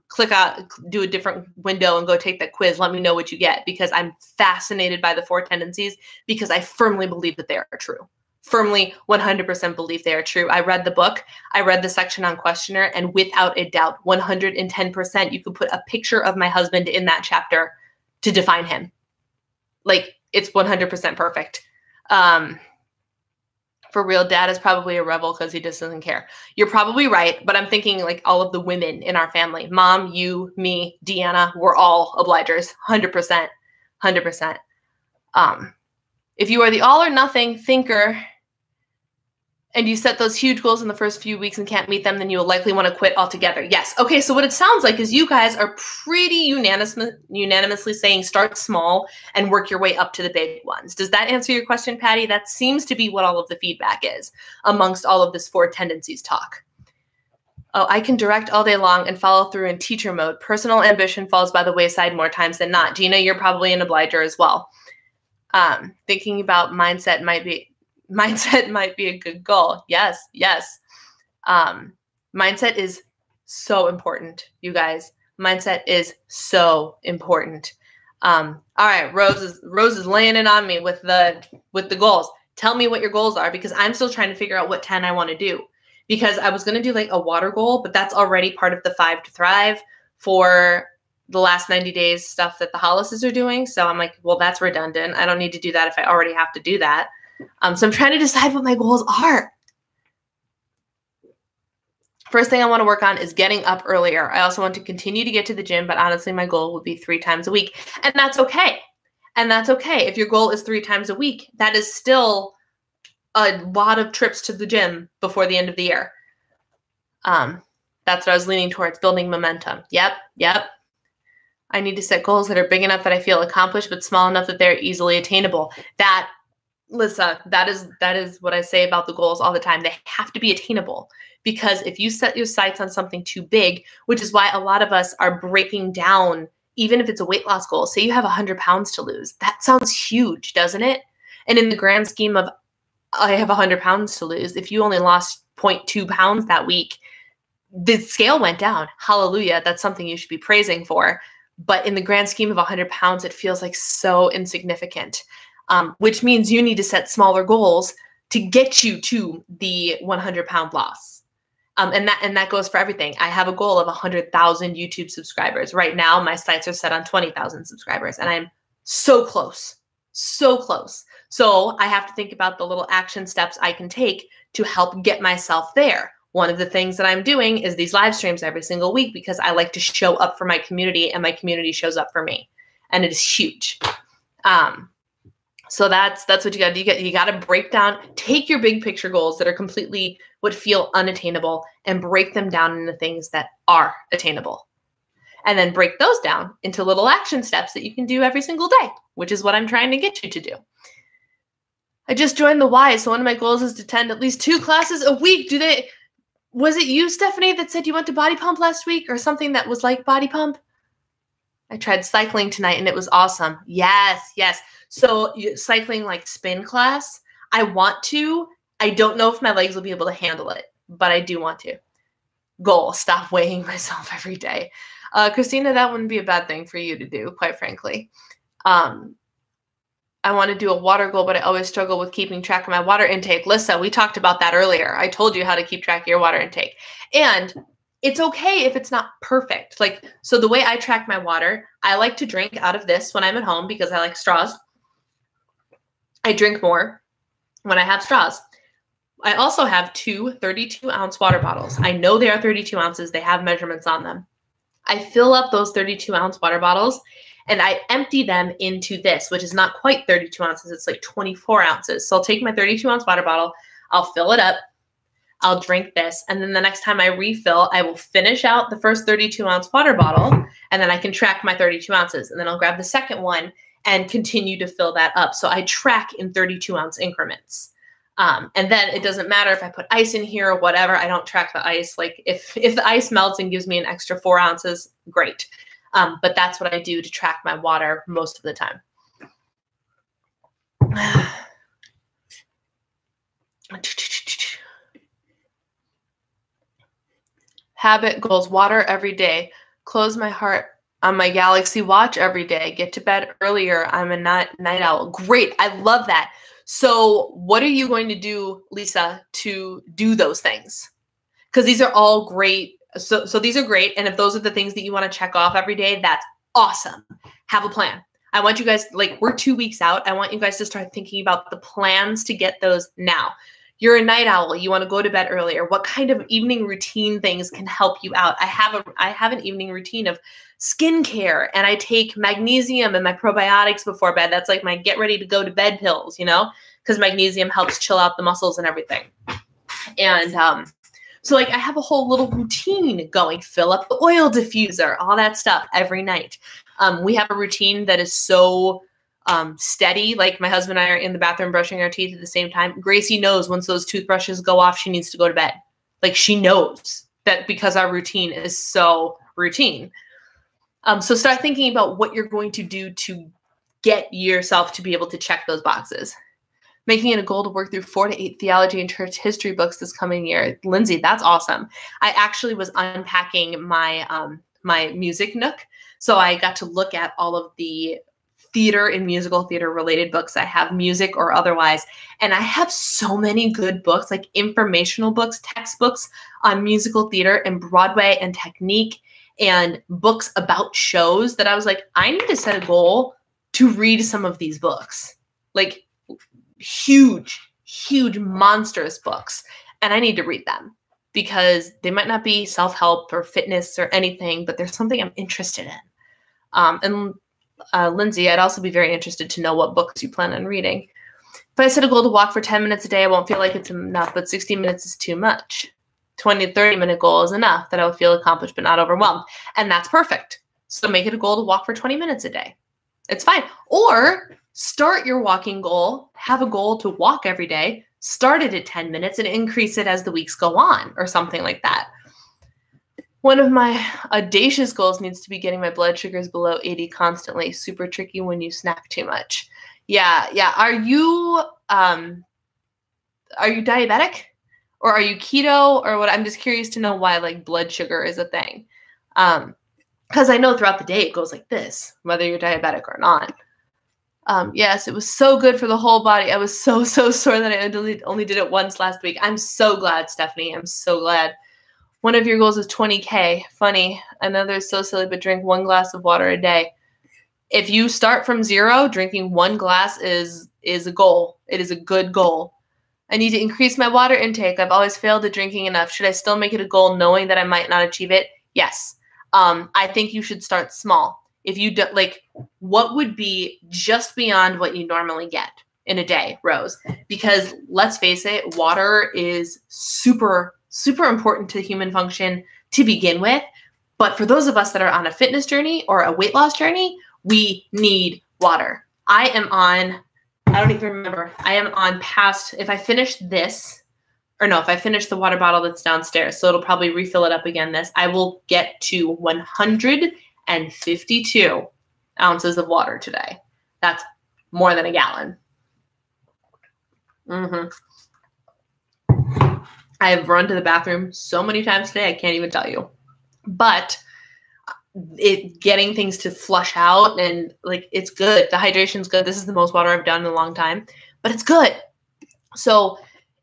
click out, do a different window and go take that quiz, let me know what you get, because I'm fascinated by the 4 tendencies because I firmly believe that they are true. Firmly 100% believe they are true. I read the book. I read the section on questionnaire, and without a doubt, 110%, you could put a picture of my husband in that chapter to define him. Like, it's 100% perfect. For real, dad is probably a rebel because he just doesn't care. You're probably right, but I'm thinking like all of the women in our family, mom, you, me, Deanna, we're all obligers, 100%, 100%. If you are the all or nothing thinker and you set those huge goals in the first few weeks and can't meet them, then you will likely want to quit altogether. Yes. Okay. So what it sounds like is you guys are pretty unanimously saying start small and work your way up to the big ones. Does that answer your question, Patty? That seems to be what all of the feedback is amongst all of this 4 tendencies talk. Oh, I can direct all day long and follow through in teacher mode. Personal ambition falls by the wayside more times than not. Gina, you're probably an obliger as well. Thinking about mindset might be a good goal. Yes, yes. Mindset is so important, you guys. Mindset is so important. All right, Rose is laying it on me with the goals. Tell me what your goals are, because I'm still trying to figure out what 10 I want to do. Because I was going to do like a water goal, but that's already part of the 5 to Thrive for the last 90 days stuff that the Hollises are doing. So I'm like, well, that's redundant. I don't need to do that if I already have to do that. So I'm trying to decide what my goals are. First thing I want to work on is getting up earlier. I also want to continue to get to the gym, but honestly, my goal would be 3 times a week. And that's okay. And that's okay. If your goal is 3 times a week, that is still a lot of trips to the gym before the end of the year. That's what I was leaning towards, building momentum. Yep. I need to set goals that are big enough that I feel accomplished, but small enough that they're easily attainable. Lisa, that is what I say about the goals all the time. They have to be attainable, because if you set your sights on something too big, which is why a lot of us are breaking down, even if it's a weight loss goal, say you have 100 pounds to lose. That sounds huge, doesn't it? And in the grand scheme of, I have 100 pounds to lose, if you only lost 0.2 pounds that week, the scale went down. Hallelujah. That's something you should be praising for. But in the grand scheme of 100 pounds, it feels like so insignificant, which means you need to set smaller goals to get you to the 100-pound loss. And that goes for everything. I have a goal of 100,000 YouTube subscribers. Right now, my sights are set on 20,000 subscribers, and I'm so close, so close. So I have to think about the little action steps I can take to help get myself there. One of the things that I'm doing is these live streams every single week because I like to show up for my community and my community shows up for me. And it is huge. So that's what you got to do. You got to break down, take your big picture goals that are completely would feel unattainable and break them down into things that are attainable. And then break those down into little action steps that you can do every single day, which is what I'm trying to get you to do. I just joined the Y, so one of my goals is to attend at least 2 classes a week. Was it you, Stephanie, that said you went to Body Pump last week or something that was like Body Pump? I tried cycling tonight and it was awesome. Yes. So cycling like spin class, I want to. I don't know if my legs will be able to handle it, but I do want to. Goal, stop weighing myself every day. Christina, that wouldn't be a bad thing for you to do, quite frankly. I want to do a water goal, but I always struggle with keeping track of my water intake. Lissa, we talked about that earlier. I told you how to keep track of your water intake. And it's okay if it's not perfect. So the way I track my water, I like to drink out of this when I'm at home because I like straws. I drink more when I have straws. I also have 2 32-ounce water bottles. I know they are 32 ounces. They have measurements on them. I fill up those 32-ounce water bottles and I empty them into this, which is not quite 32 ounces. It's like 24 ounces. So I'll take my 32-ounce water bottle, I'll fill it up, I'll drink this, and then the next time I refill, I will finish out the first 32-ounce water bottle, and then I can track my 32 ounces. And then I'll grab the second one and continue to fill that up. So I track in 32-ounce increments. And then it doesn't matter if I put ice in here or whatever. I don't track the ice. Like if the ice melts and gives me an extra 4 ounces, great. But that's what I do to track my water most of the time. Habit goals, water every day. Close my heart on my Galaxy Watch every day. Get to bed earlier. I'm a night owl. Great. I love that. So what are you going to do, Lisa, to do those things? Because these are all great. So these are great. And if those are the things that you want to check off every day, that's awesome. Have a plan. I want you guys, we're 2 weeks out. I want you guys to start thinking about the plans to get those now. You're a night owl. You want to go to bed earlier. What kind of evening routine things can help you out? I have an evening routine of skincare, and I take magnesium and my probiotics before bed. That's like my get ready to go to bed pills, because magnesium helps chill out the muscles and everything. And so I have a whole little routine going. Fill up the oil diffuser, all that stuff every night. We have a routine that is so steady. Like my husband and I are in the bathroom brushing our teeth at the same time. Gracie knows once those toothbrushes go off, she needs to go to bed. She knows that because our routine is so routine. So start thinking about what you're going to do to get yourself to be able to check those boxes. Making it a goal to work through 4 to 8 theology and church history books this coming year. Lindsay, that's awesome. I actually was unpacking my my music nook. So I got to look at all of the theater and musical theater related books I have, music or otherwise. And I have so many good books, like informational books, textbooks on musical theater and Broadway and technique, and books about shows that I was like, I need to set a goal to read some of these books. Huge, monstrous books. And I need to read them because they might not be self-help or fitness or anything, but there's something I'm interested in. Lindsay, I'd also be very interested to know what books you plan on reading. If I set a goal to walk for 10 minutes a day, I won't feel like it's enough, but 60 minutes is too much. 20 to 30 minute goal is enough that I will feel accomplished but not overwhelmed. And that's perfect. So make it a goal to walk for 20 minutes a day. It's fine. Or start your walking goal, have a goal to walk every day, start it at 10 minutes and increase it as the weeks go on or something like that. One of my audacious goals needs to be getting my blood sugars below 80 constantly. Super tricky when you snack too much. Yeah. Are you diabetic or are you keto or what? I'm just curious to know why blood sugar is a thing. Because I know throughout the day it goes like this, whether you're diabetic or not. Yes, it was so good for the whole body. I was so sore that I only did it once last week. I'm so glad, Stephanie. I'm so glad. One of your goals is 20K. Funny. Another is so silly, but drink 1 glass of water a day. If you start from 0, drinking 1 glass is a goal. It is a good goal. I need to increase my water intake. I've always failed at drinking enough. Should I still make it a goal knowing that I might not achieve it? Yes. I think you should start small. If you do, like, what would be just beyond what you normally get in a day, Rose? Because let's face it, water is super, super important to human function to begin with. But for those of us that are on a fitness journey or a weight loss journey, we need water. I don't even remember. I am on past, if I finish this, or no, if I finish the water bottle that's downstairs, so it'll probably refill it up again I will get to 152 ounces of water today. That's more than a gallon. I have run to the bathroom so many times today, I can't even tell you. But getting things to flush out and like, it's good. The hydration's good. This is the most water I've done in a long time, but it's good. So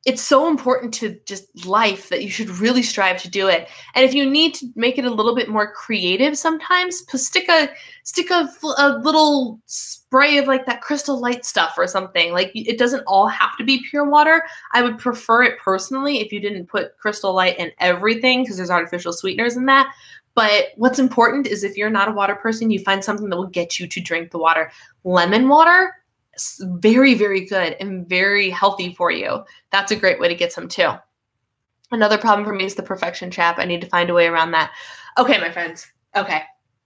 it's so important to just life that you should really strive to do it. And if you need to make it a little bit more creative sometimes, stick a little spray of like that Crystal Light stuff or something. Like, it doesn't all have to be pure water. I would prefer it personally if you didn't put Crystal Light in everything, because there's artificial sweeteners in that. But what's important is if you're not a water person, you find something that will get you to drink the water. Lemon water, very, very good and very healthy for you. That's a great way to get some too. Another problem for me is the perfection trap. I need to find a way around that. Okay, my friends. Okay.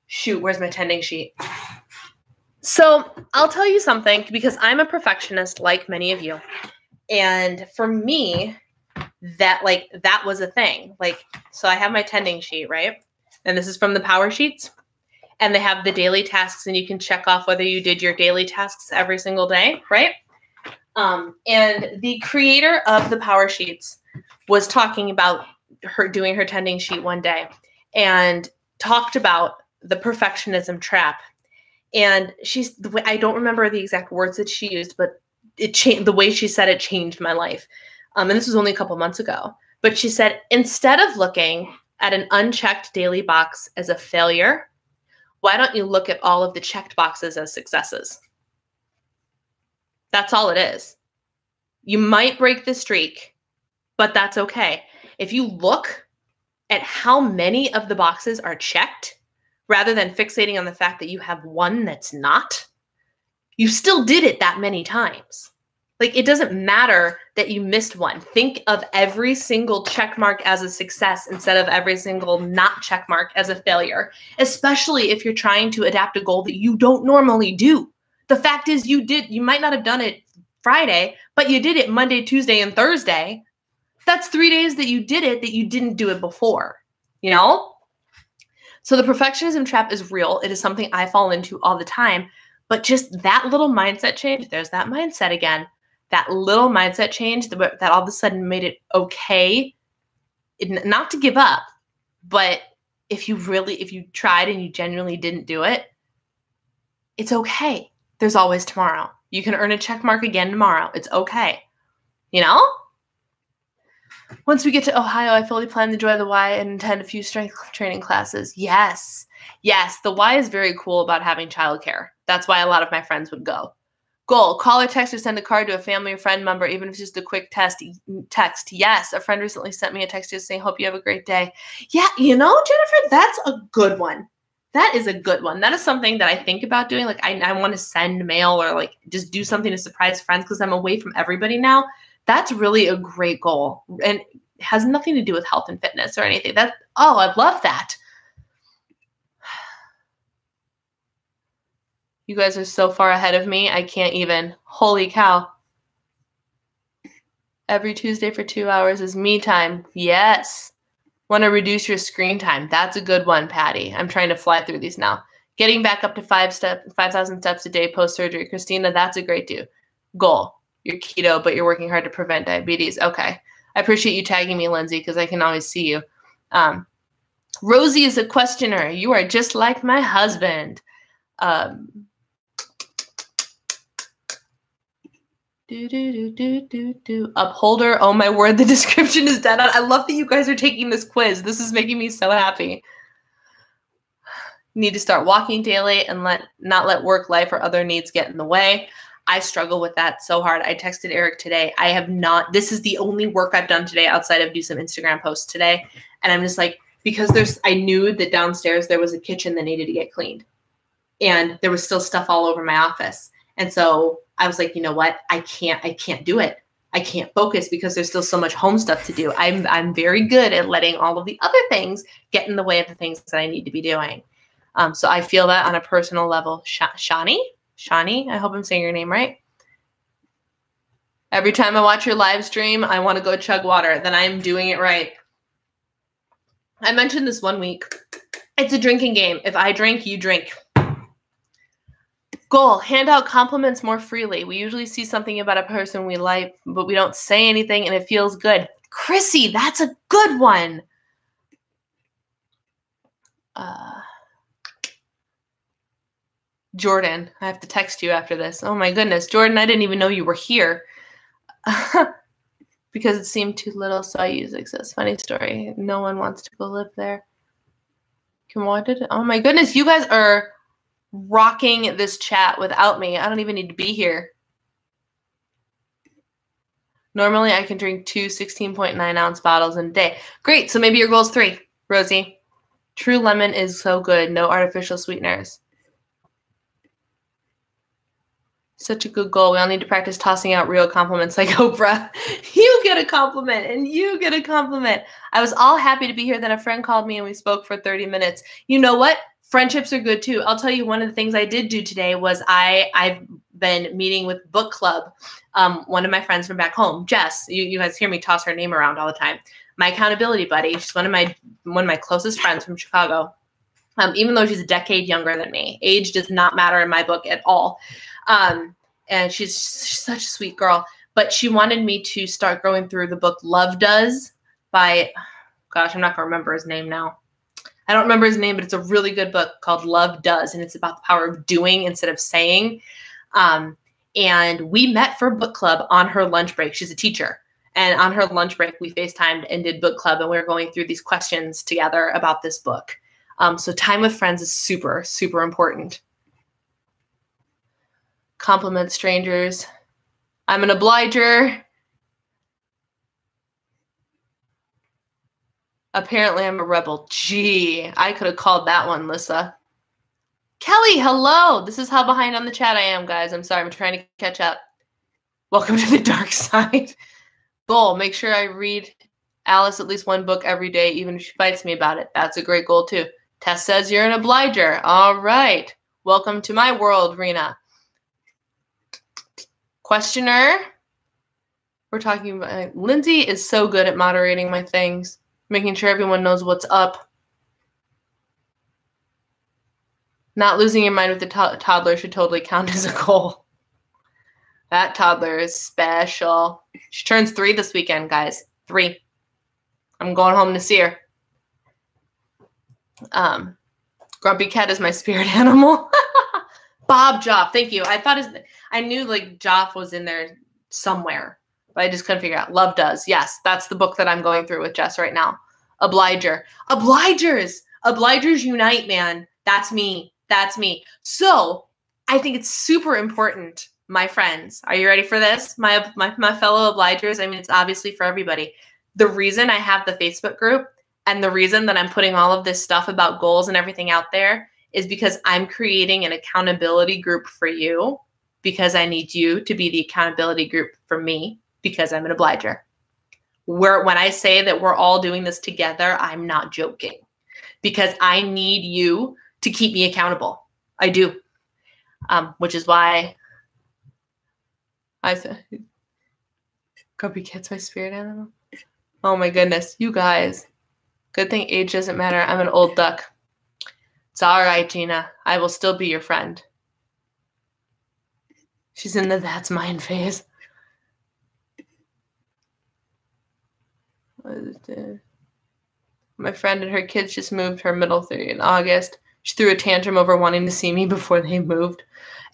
Shoot, where's my tending sheet? So I'll tell you something, because I'm a perfectionist like many of you. And for me, that was a thing. Like, so I have my tending sheet, right? And this is from the Power Sheets. And they have the daily tasks, and you can check off whether you did your daily tasks every single day, right? And the creator of the Power Sheets was talking about her doing her tending sheet one day and talked about the perfectionism trap. And I don't remember the exact words that she used, but it changed, the way she said it changed my life. And this was only a couple months ago. But she said, instead of looking at an unchecked daily box as a failure, why don't you look at all of the checked boxes as successes? That's all it is. You might break the streak, but that's okay. If you look at how many of the boxes are checked, rather than fixating on the fact that you have one that's not, you still did it that many times. Like, it doesn't matter that you missed one. Think of every single check mark as a success instead of every single not check mark as a failure, especially if you're trying to adapt a goal that you don't normally do. The fact is, you might not have done it Friday, but you did it Monday, Tuesday, and Thursday. That's 3 days that you did it that you didn't do it before, you know? So the perfectionism trap is real. It is something I fall into all the time, but just that little mindset change, there's that mindset again. That little mindset change that all of a sudden made it okay, not to give up, but if you tried and you genuinely didn't do it, it's okay. There's always tomorrow. You can earn a check mark again tomorrow. It's okay. You know? Once we get to Ohio, I fully plan to join the Y and attend a few strength training classes. Yes. Yes, the Y is very cool about having childcare. That's why a lot of my friends would go. Goal, call or text or send a card to a family or friend member, even if it's just a quick text. Yes, a friend recently sent me a text just saying, hope you have a great day. Yeah, you know, Jennifer, that's a good one. That is a good one. That is something that I think about doing. Like, I want to send mail or like just do something to surprise friends because I'm away from everybody now. That's really a great goal, and it has nothing to do with health and fitness or anything. I love that. You guys are so far ahead of me. I can't even. Holy cow. Every Tuesday for 2 hours is me time. Yes. Want to reduce your screen time. That's a good one, Patty. I'm trying to fly through these now. Getting back up to 5,000 steps a day post-surgery. Christina, that's a great goal. You're keto, but you're working hard to prevent diabetes. Okay. I appreciate you tagging me, Lindsay, because I can always see you. Rosie is a questioner. You are just like my husband. Upholder. Oh my word, the description is dead on. I love that you guys are taking this quiz. This is making me so happy. Need to start walking daily and not let work, life, or other needs get in the way. I struggle with that so hard. I texted Eric today. I have not, this is the only work I've done today outside of do some Instagram posts today. And I'm just like, because I knew that downstairs there was a kitchen that needed to get cleaned. And there was still stuff all over my office. And so I was like, you know what? I can't do it. I can't focus because there's still so much home stuff to do. I'm very good at letting all of the other things get in the way of the things that I need to be doing. So I feel that on a personal level. Shani, I hope I'm saying your name right. Every time I watch your live stream, I want to go chug water. Then I'm doing it right. I mentioned this one week. It's a drinking game. If I drink, you drink. Goal, hand out compliments more freely. We usually see something about a person we like, but we don't say anything and it feels good. Chrissy, that's a good one. Jordan, I have to text you after this. Oh my goodness. Jordan, I didn't even know you were here. Because it seemed too little, so I use Access. Funny story. No one wants to go live there. Oh my goodness, you guys are rocking this chat without me. I don't even need to be here. Normally, I can drink 2 16.9-ounce bottles in a day. Great, so maybe your goal is 3, Rosie. True lemon is so good. No artificial sweeteners. Such a good goal. We all need to practice tossing out real compliments like Oprah. You get a compliment and you get a compliment. I was all happy to be here. Then a friend called me and we spoke for 30 minutes. You know what? Friendships are good too. I'll tell you one of the things I did do today was I've been meeting with book club. One of my friends from back home, Jess, you guys hear me toss her name around all the time. My accountability buddy. She's one of my closest friends from Chicago. Even though she's a decade younger than me, age does not matter in my book at all. And she's such a sweet girl, but she wanted me to start going through the book Love Does by, gosh, I'm not going to remember his name now. I don't remember his name, but it's a really good book called Love Does. And it's about the power of doing instead of saying. And we met for book club on her lunch break. She's a teacher. And on her lunch break, we FaceTimed and did book club. And we were going through these questions together about this book. So time with friends is super, super important. Compliment strangers. I'm an obliger. Apparently I'm a rebel. Gee, I could have called that one, Lissa. Kelly, hello. This is how behind on the chat I am, guys. I'm sorry. I'm trying to catch up. Welcome to the dark side. Goal, make sure I read Alice at least one book every day, even if she fights me about it. That's a great goal, too. Tess says you're an obliger. All right. Welcome to my world, Rena. Questioner. We're talking about Lindsay is so good at moderating my things, making sure everyone knows what's up. Not losing your mind with the toddler should totally count as a goal. That toddler is special. She turns 3 this weekend, guys. 3. I'm going home to see her. Grumpy Cat is my spirit animal. Bob Joff, thank you. I knew like Joff was in there somewhere, but I just couldn't figure out. Love Does. Yes, that's the book that I'm going through with Jess right now. Obliger. Obligers unite, man. That's me. That's me. So I think it's super important, my friends. Are you ready for this? My fellow obligers. I mean, it's obviously for everybody. The reason I have the Facebook group and the reason that I'm putting all of this stuff about goals and everything out there is because I'm creating an accountability group for you because I need you to be the accountability group for me because I'm an obliger. When I say that we're all doing this together, I'm not joking because I need you to keep me accountable. I do. Which is why I said, Grumpy Cat's my spirit animal. Oh my goodness, you guys. Good thing age doesn't matter. I'm an old duck. It's all right, Gina. I will still be your friend. She's in the that's mine phase. My friend and her kids just moved her middle 3 in August. She threw a tantrum over wanting to see me before they moved.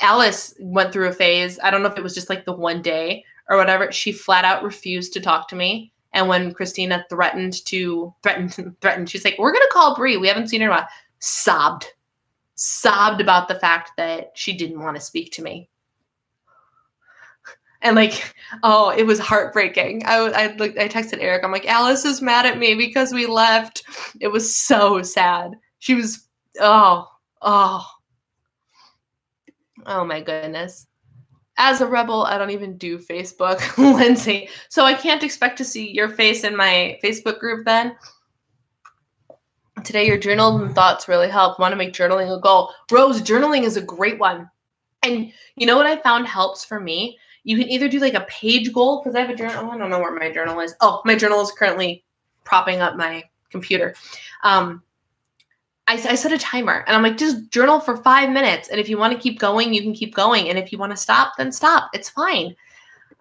Alice went through a phase. I don't know if it was just like the one day or whatever. She flat out refused to talk to me. And when Christina threatened, she's like, we're going to call Bree. We haven't seen her in a while. Sobbed about the fact that she didn't want to speak to me. And like, oh, it was heartbreaking. I texted Eric. I'm like, Alice is mad at me because we left. It was so sad. She was, oh my goodness. As a rebel, I don't even do Facebook, Lindsay. So I can't expect to see your face in my Facebook group then. Today, your journal and thoughts really help. Want to make journaling a goal. Rose, journaling is a great one. And you know what I found helps for me? You can either do like a page goal, because I have a journal. Oh, I don't know where my journal is. Oh, my journal is currently propping up my computer. I set a timer, and I'm like, just journal for 5 minutes. And if you want to keep going, you can keep going. And if you want to stop, then stop. It's fine.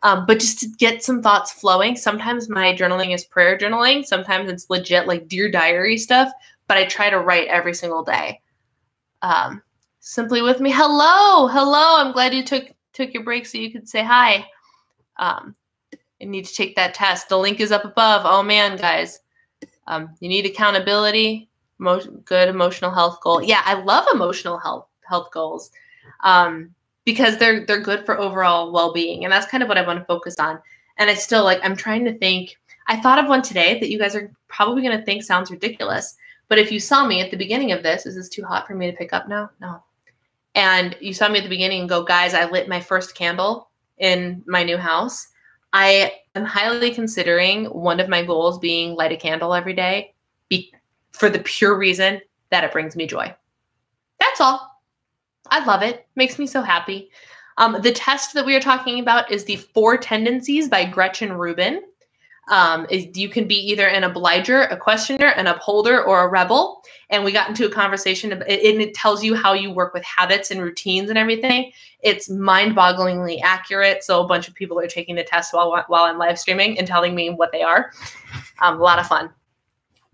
But just to get some thoughts flowing. Sometimes my journaling is prayer journaling. Sometimes it's legit like Dear Diary stuff. But I try to write every single day. Simply with me. Hello. I'm glad you took your break so you could say hi. You need to take that test. The link is up above. Oh man, guys. You need accountability. Good emotional health goal. Yeah, I love emotional health goals because they're good for overall well-being, and that's kind of what I want to focus on. And I still I'm trying to think. I thought of one today that you guys are probably going to think sounds ridiculous, but if you saw me at the beginning of this, is this too hot for me to pick up now? No. And you saw me at the beginning and go, guys, I lit my first candle in my new house. I am highly considering one of my goals being light a candle every day for the pure reason that it brings me joy. That's all. I love it. Makes me so happy. The test that we are talking about is the 4 Tendencies by Gretchen Rubin. You can be either an obliger, a questioner, an upholder, or a rebel. And we got into a conversation, and it tells you how you work with habits and routines and everything. It's mind-bogglingly accurate. So a bunch of people are taking the test while I'm live streaming and telling me what they are. A lot of fun.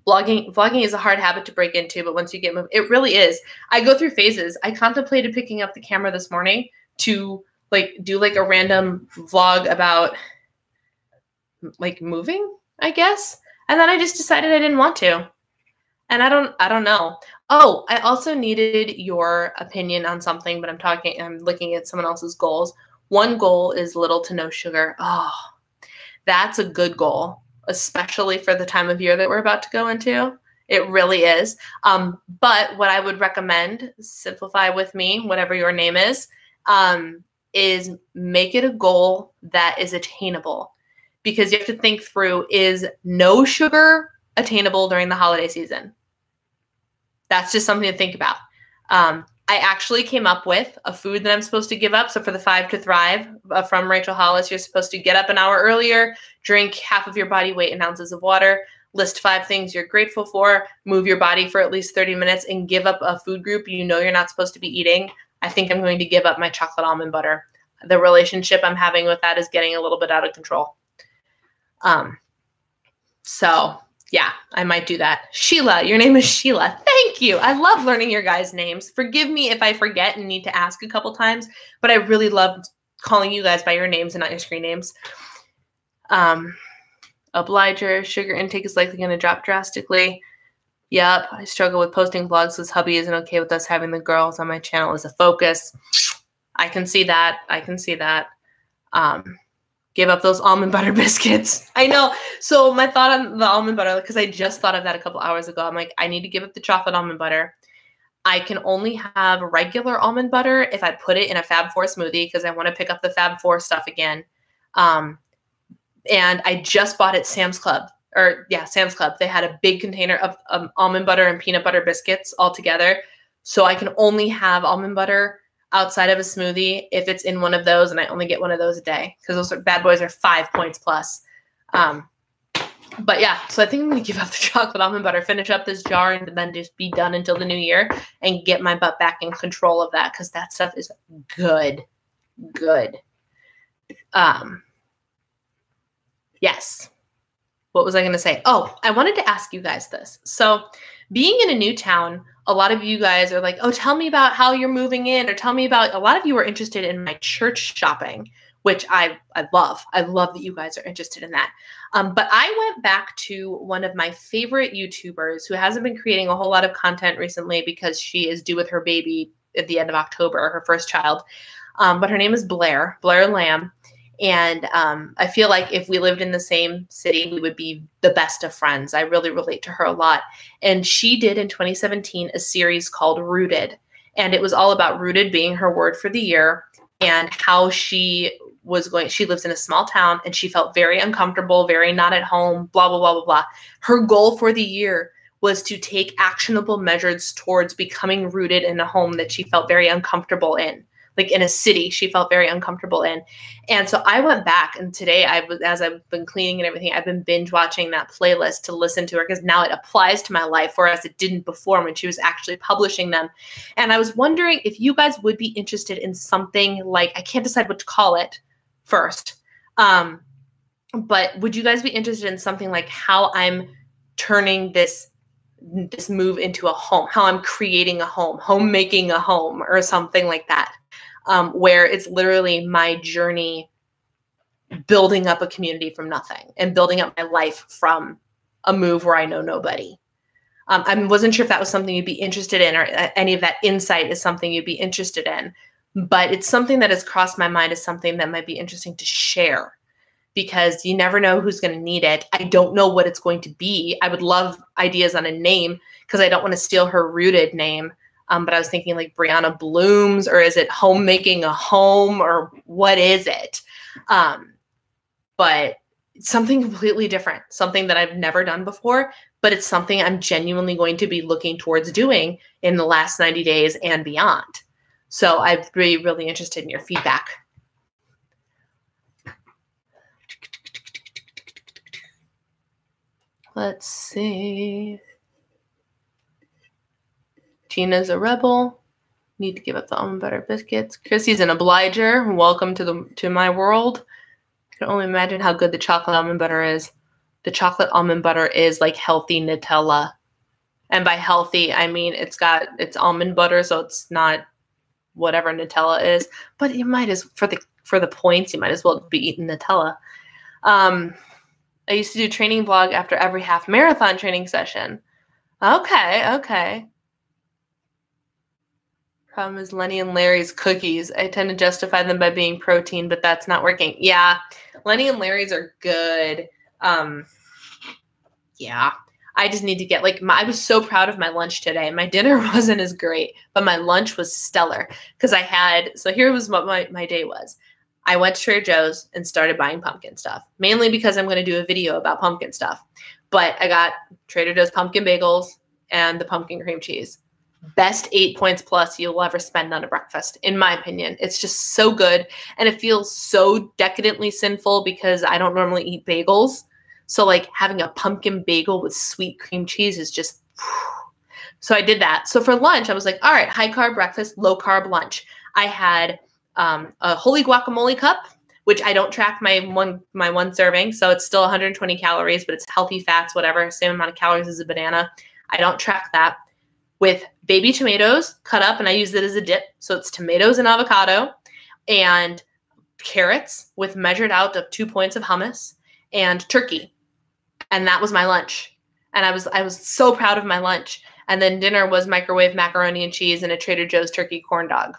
Vlogging is a hard habit to break into, but once you get moved, it really is. I go through phases. I contemplated picking up the camera this morning to do a random vlog about moving, I guess. And then I just decided I didn't want to. And I don't know. Oh, I also needed your opinion on something, but I'm looking at someone else's goals. One goal is little to no sugar. Oh, that's a good goal, especially for the time of year that we're about to go into. It really is. But what I would recommend, simplify with me, whatever your name is make it a goal that is attainable. Because you have to think through, is no sugar attainable during the holiday season? That's just something to think about. I actually came up with a food that I'm supposed to give up. So for the 5 to Thrive from Rachel Hollis, you're supposed to get up an hour earlier, drink half of your body weight in ounces of water, list 5 things you're grateful for, move your body for at least 30 minutes, and give up a food group you know you're not supposed to be eating. I think I'm going to give up my chocolate almond butter. The relationship I'm having with that is getting a little bit out of control. So yeah, I might do that. Sheila, your name is Sheila. Thank you. I love learning your guys' names. Forgive me if I forget and need to ask a couple times, but I really love calling you guys by your names and not your screen names. Obliger, sugar intake is likely going to drop drastically. Yep, I struggle with posting vlogs because hubby isn't okay with us having the girls on my channel as a focus. I can see that. Give up those almond butter biscuits. I know. So my thought on the almond butter, because I just thought of that a couple hours ago. I'm like, I need to give up the chocolate almond butter. I can only have regular almond butter if I put it in a Fab 4 smoothie because I want to pick up the Fab 4 stuff again. And I just bought at Sam's Club. Sam's Club. They had a big container of almond butter and peanut butter biscuits all together. So I can only have almond butter outside of a smoothie if it's in one of those, and I only get one of those a day because those bad boys are 5 points plus. But yeah, so I think I'm going to give up the chocolate almond butter, finish up this jar, and then just be done until the new year and get my butt back in control of that because that stuff is good. Good. Yes. What was I going to say? Oh, I wanted to ask you guys this. So being in a new town, a lot of you guys are like, oh, tell me about how you're moving in, or tell me about, a lot of you are interested in my church shopping, which I love. I love that you guys are interested in that. But I went back to one of my favorite YouTubers who hasn't been creating a whole lot of content recently because she is due with her baby at the end of October, her first child. But her name is Blair Lamb. And I feel like if we lived in the same city, we would be the best of friends. I really relate to her a lot. And she did in 2017 a series called Rooted. And it was all about Rooted being her word for the year and how she lives in a small town and she felt very uncomfortable, very not at home, blah, blah, blah, blah, blah. Her goal for the year was to take actionable measures towards becoming rooted in a home that she felt very uncomfortable in, like in a city she felt very uncomfortable in. And so I went back, and today as I've been cleaning and everything, I've been binge watching that playlist to listen to her because now it applies to my life, whereas it didn't before when she was actually publishing them. And I was wondering if you guys would be interested in something like, I can't decide what to call it first, but would you guys be interested in something like how I'm turning this move into a home, how I'm creating a home making a home or something like that, where it's literally my journey building up a community from nothing and building up my life from a move where I know nobody. I wasn't sure if that was something you'd be interested in, or any of that insight is something you'd be interested in, but it's something that has crossed my mind as something that might be interesting to share, because you never know who's going to need it. I don't know what it's going to be. I would love ideas on a name because I don't want to steal her Rooted name. But I was thinking like Brianna Blooms, or is it Homemaking a Home, or what is it? But something completely different, something that I've never done before, but it's something I'm genuinely going to be looking towards doing in the last 90 days and beyond. So I'd be really interested in your feedback. Let's see. Gina's a rebel. Need to give up the almond butter biscuits. Chrissy's an obliger. Welcome to my world. I can only imagine how good the chocolate almond butter is. The chocolate almond butter is like healthy Nutella. And by healthy, I mean it's almond butter, so it's not whatever Nutella is. But you might as for the points, you might as well be eating Nutella. I used to do training vlog after every half marathon training session. Okay. Problem is Lenny and Larry's cookies. I tend to justify them by being protein, but that's not working. Yeah, Lenny and Larry's are good. Yeah, I just need to get I was so proud of my lunch today. My dinner wasn't as great, but my lunch was stellar because so here was what my day was. I went to Trader Joe's and started buying pumpkin stuff, mainly because I'm going to do a video about pumpkin stuff. But I got Trader Joe's pumpkin bagels and the pumpkin cream cheese. Best 8 points plus you'll ever spend on a breakfast, in my opinion. It's just so good. And it feels so decadently sinful because I don't normally eat bagels. So like having a pumpkin bagel with sweet cream cheese is just, so I did that. So for lunch, I was like, all right, high carb breakfast, low carb lunch. I had a holy guacamole cup, which I don't track my one serving. So it's still 120 calories, but it's healthy fats, whatever, same amount of calories as a banana. I don't track that. With baby tomatoes cut up, and I use it as a dip. So it's tomatoes and avocado and carrots with measured out of 2 points of hummus and turkey. And that was my lunch. And I was so proud of my lunch. And then dinner was microwave macaroni and cheese and a Trader Joe's turkey corn dog.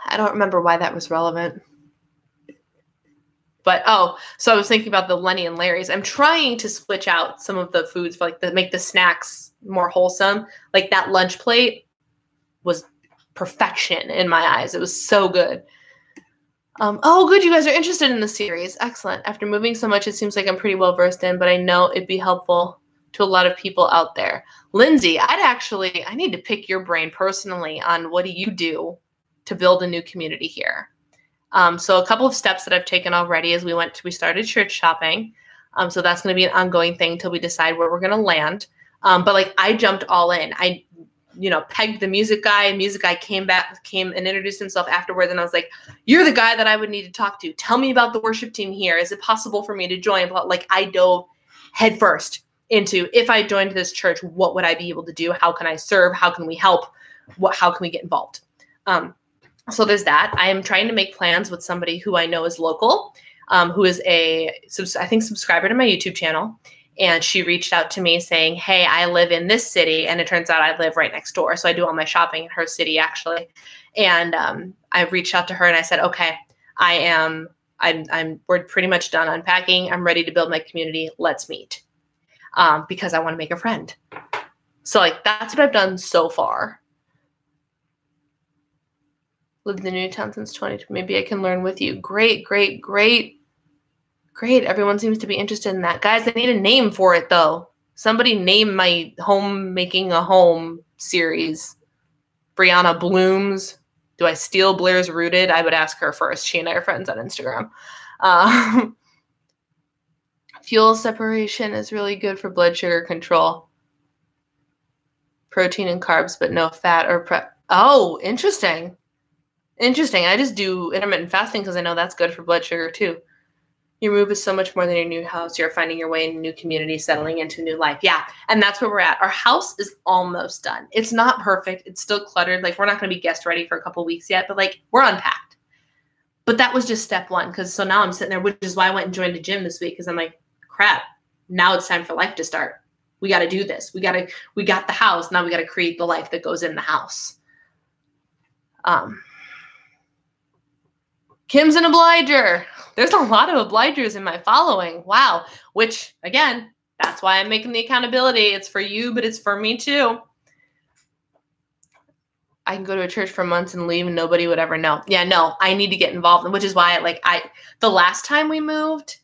I don't remember why that was relevant. But, so I was thinking about the Lenny and Larry's. I'm trying to switch out some of the foods for make the snacks more wholesome. Like that lunch plate was perfection in my eyes. It was so good. Good. You guys are interested in the series. Excellent. After moving so much, it seems like I'm pretty well versed in, but I know it'd be helpful to a lot of people out there. Lindsay, I need to pick your brain personally on what do you do to build a new community here. So a couple of steps that I've taken already is we started church shopping. So that's going to be an ongoing thing until we decide where we're going to land. But I jumped all in. I, pegged the music guy. Music guy came and introduced himself afterwards. And I was like, you're the guy that I would need to talk to. Tell me about the worship team here. Is it possible for me to join? I dove headfirst into, if I joined this church, what would I be able to do? How can I serve? How can we help? How can we get involved? So there's that. I am trying to make plans with somebody who I know is local, who is I think subscriber to my YouTube channel. And she reached out to me saying, hey, I live in this city. And it turns out I live right next door. So I do all my shopping in her city, actually. And I reached out to her and I said, okay, We're pretty much done unpacking. I'm ready to build my community. Let's meet. Because I want to make a friend. So like, that's what I've done so far. Lived in the new town since 2020. Maybe I can learn with you. Great. Everyone seems to be interested in that. Guys, I need a name for it though. Somebody name my home making a home series. Brianna Blooms. Do I steal Blair's Rooted? I would ask her first. She and I are friends on Instagram. Fuel separation is really good for blood sugar control. Protein and carbs, but no fat or prep. Oh, interesting. I just do intermittent fasting because I know that's good for blood sugar too. Your move is so much more than your new house. You're finding your way in a new community, settling into new life. Yeah, and that's where we're at. Our house is almost done. It's not perfect. It's still cluttered. Like, we're not going to be guest ready for a couple weeks yet, but like, we're unpacked. But that was just step one, because so now I'm sitting there, which is why I went and joined a gym this week, because I'm like, crap, now it's time for life to start. We got to do this. We got the house. Now we got to create the life that goes in the house. Kim's an obliger. There's a lot of obligers in my following. Wow. Which, again, that's why I'm making the accountability. It's for you, but it's for me too. I can go to a church for months and leave and nobody would ever know. Yeah, no, I need to get involved, which is why the last time we moved,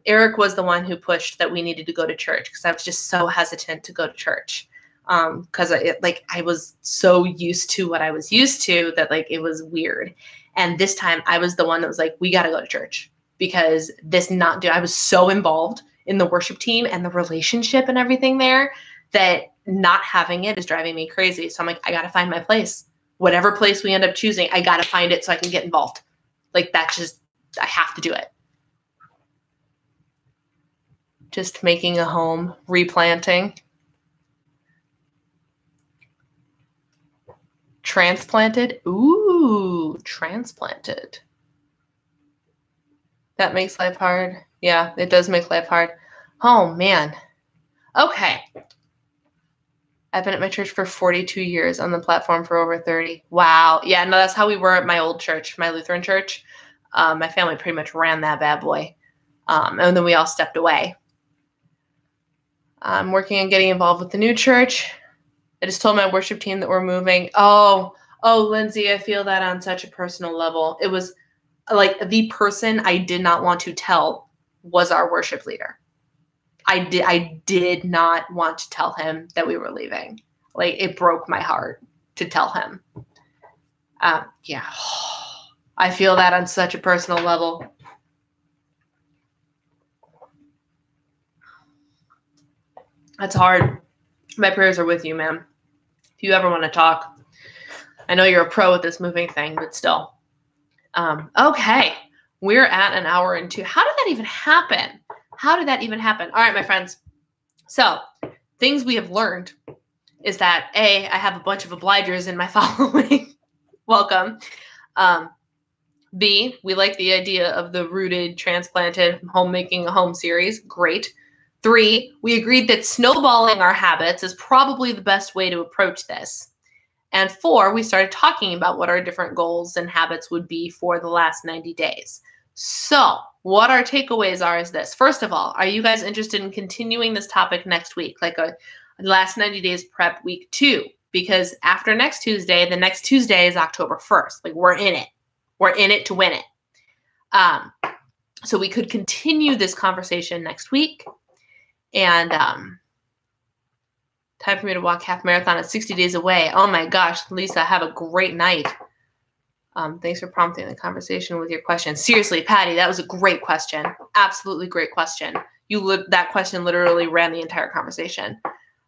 Eric was the one who pushed that we needed to go to church because I was just so hesitant to go to church. Because I was so used to what I was used to that like it was weird. And this time I was the one that was like, we got to go to church because I was so involved in the worship team and the relationship and everything there that not having it is driving me crazy. So I'm like, I got to find my place. Whatever place we end up choosing, I got to find it so I can get involved. Like I have to do it. Just making a home, replanting. Transplanted? Ooh, transplanted. That makes life hard. Yeah, it does make life hard. Oh, man. Okay. I've been at my church for 42 years, on the platform for over 30. Wow. Yeah, no, that's how we were at my old church, my Lutheran church. My family pretty much ran that bad boy. And then we all stepped away. I'm working on getting involved with the new church. I just told my worship team that we're moving. Oh, Lindsay, I feel that on such a personal level. It was like the person I did not want to tell was our worship leader. I did not want to tell him that we were leaving. Like, it broke my heart to tell him. Yeah, I feel that on such a personal level. That's hard. My prayers are with you, man. If you ever want to talk, I know you're a pro at this moving thing, but still. Okay, we're at an hour and 2. How did that even happen? All right, my friends. So, things we have learned is that A, I have a bunch of obligers in my following. Welcome. B, we like the idea of the rooted, transplanted, homemaking a home series. Great. 3, we agreed that snowballing our habits is probably the best way to approach this. And 4, we started talking about what our different goals and habits would be for the last 90 days. So what our takeaways are is this. First of all, are you guys interested in continuing this topic next week? Like a last 90 days prep week 2? Because after next Tuesday, the next Tuesday is October 1st. Like, we're in it. We're in it to win it. So we could continue this conversation next week. And time for me to walk half marathon at 60 days away. Oh my gosh, Lisa, have a great night. Thanks for prompting the conversation with your question. Seriously, Patty, that was a great question. Absolutely great question. That question literally ran the entire conversation.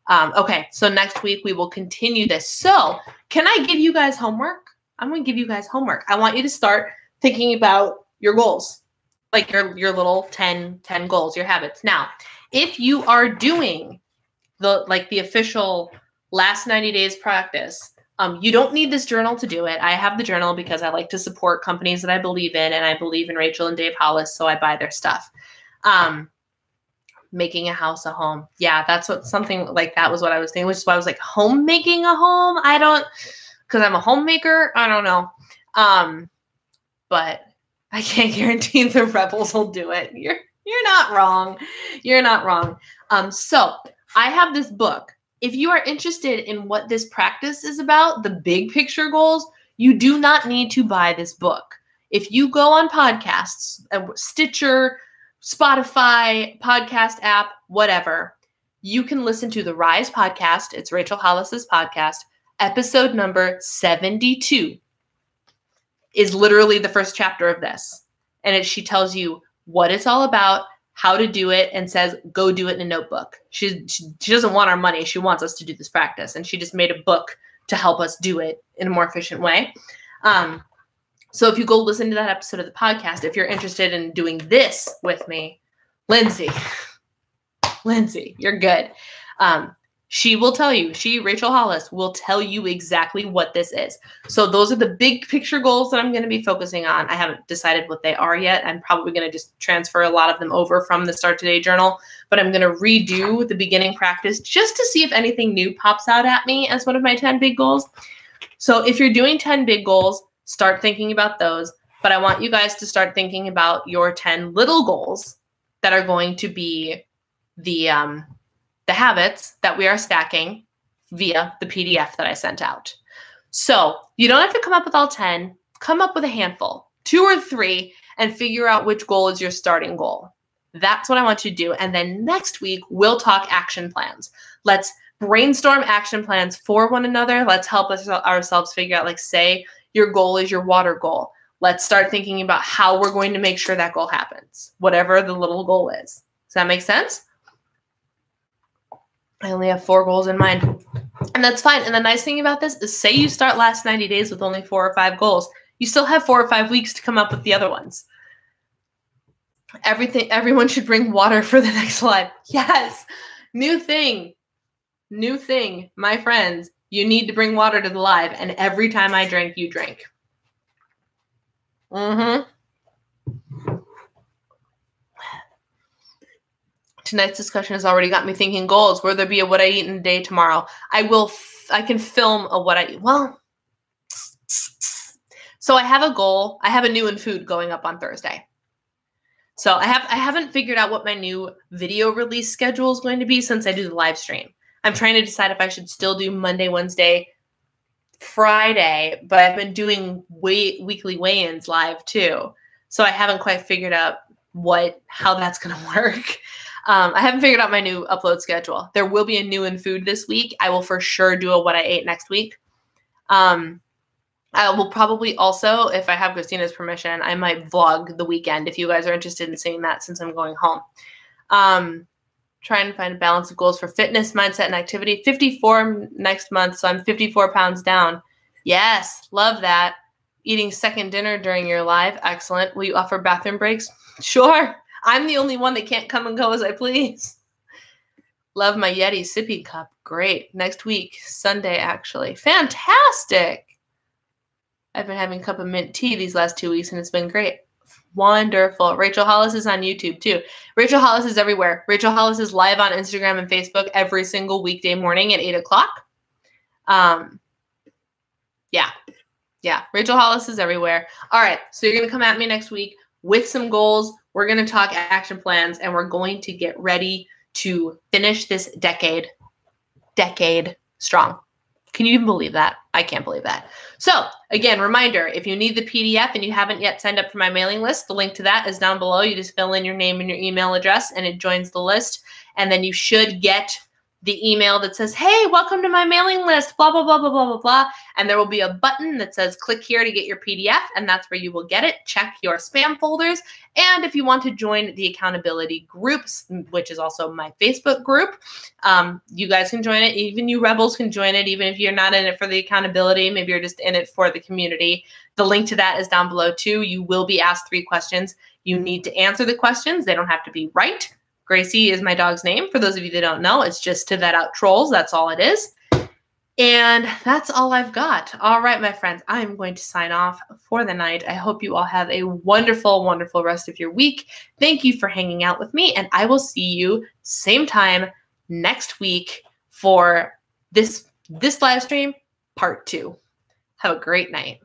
Okay, so next week we will continue this. So can I give you guys homework? I'm going to give you guys homework. I want you to start thinking about your goals, like your little 10 goals, your habits. Now, if you are doing the official last 90 days practice, you don't need this journal to do it. I have the journal because I like to support companies that I believe in, and I believe in Rachel and Dave Hollis, so I buy their stuff. Making a house a home. Yeah, something like that was what I was thinking, which is why I was like, homemaking a home? Because I'm a homemaker? I don't know. But I can't guarantee the Rebels will do it. You're not wrong. You're not wrong. So I have this book. If you are interested in what this practice is about, the big picture goals, you do not need to buy this book. If you go on podcasts, Stitcher, Spotify, podcast app, whatever, you can listen to the Rise podcast. It's Rachel Hollis's podcast. Episode number 72 is literally the first chapter of this. And she tells you what it's all about, how to do it, and says, go do it in a notebook. She doesn't want our money. She wants us to do this practice. And she just made a book to help us do it in a more efficient way. So if you go listen to that episode of the podcast, if you're interested in doing this with me, Lindsay, you're good. She will tell you, Rachel Hollis, will tell you exactly what this is. So those are the big picture goals that I'm going to be focusing on. I haven't decided what they are yet. I'm probably going to just transfer a lot of them over from the Start Today journal, but I'm going to redo the beginning practice just to see if anything new pops out at me as one of my 10 big goals. So if you're doing 10 big goals, start thinking about those. But I want you guys to start thinking about your 10 little goals that are going to be the habits that we are stacking via the PDF that I sent out. So you don't have to come up with all 10. Come up with a handful, 2 or 3, and figure out which goal is your starting goal. That's what I want you to do. And then next week, we'll talk action plans. Let's brainstorm action plans for one another. Let's help ourselves figure out, like, say your goal is your water goal. Let's start thinking about how we're going to make sure that goal happens, whatever the little goal is. Does that make sense? I only have 4 goals in mind, and that's fine. And the nice thing about this is, say you start last 90 days with only 4 or 5 goals, you still have 4 or 5 weeks to come up with the other ones. Everyone should bring water for the next live. Yes. New thing, my friends, you need to bring water to the live. And every time I drink, you drink. Tonight's discussion has already got me thinking goals. Will there be a what I eat in a day tomorrow? I can film a what I eat. Well, so I have a goal. I have a new in food going up on Thursday. So I haven't figured out what my new video release schedule is going to be since I do the live stream. I'm trying to decide if I should still do Monday, Wednesday, Friday, but I've been doing weekly weigh-ins live too. So I haven't quite figured out how that's going to work. I haven't figured out my new upload schedule. There will be a new in food this week. I will for sure do a what I ate next week. I will probably also, if I have Christina's permission, I might vlog the weekend if you guys are interested in seeing that since I'm going home. Trying to find a balance of goals for fitness, mindset, and activity. 54 next month, so I'm 54 pounds down. Yes, love that. Eating second dinner during your live. Excellent. Will you offer bathroom breaks? Sure. I'm the only one that can't come and go as I please. Love my Yeti sippy cup. Great. Next week, Sunday, actually. Fantastic. I've been having a cup of mint tea these last 2 weeks, and it's been great. Wonderful. Rachel Hollis is on YouTube, too. Rachel Hollis is everywhere. Rachel Hollis is live on Instagram and Facebook every single weekday morning at 8 o'clock. Yeah. Rachel Hollis is everywhere. All right. So you're going to come at me next week with some goals. We're going to talk action plans, and we're going to get ready to finish this decade strong. Can you even believe that? I can't believe that. So again, reminder, if you need the PDF and you haven't yet signed up for my mailing list, the link to that is down below. You just fill in your name and your email address and it joins the list. And then you should get the email that says, hey, welcome to my mailing list, blah, blah, blah, blah, blah, blah, blah. And there will be a button that says click here to get your PDF, and that's where you will get it. Check your spam folders. And if you want to join the accountability groups, which is also my Facebook group, you guys can join it. Even you rebels can join it, even if you're not in it for the accountability. Maybe you're just in it for the community. The link to that is down below too. You will be asked 3 questions. You need to answer the questions. They don't have to be right. Gracie is my dog's name. For those of you that don't know, it's just to vet out trolls. That's all it is. And that's all I've got. All right, my friends, I'm going to sign off for the night. I hope you all have a wonderful, wonderful rest of your week. Thank you for hanging out with me, and I will see you same time next week for this live stream, part 2. Have a great night.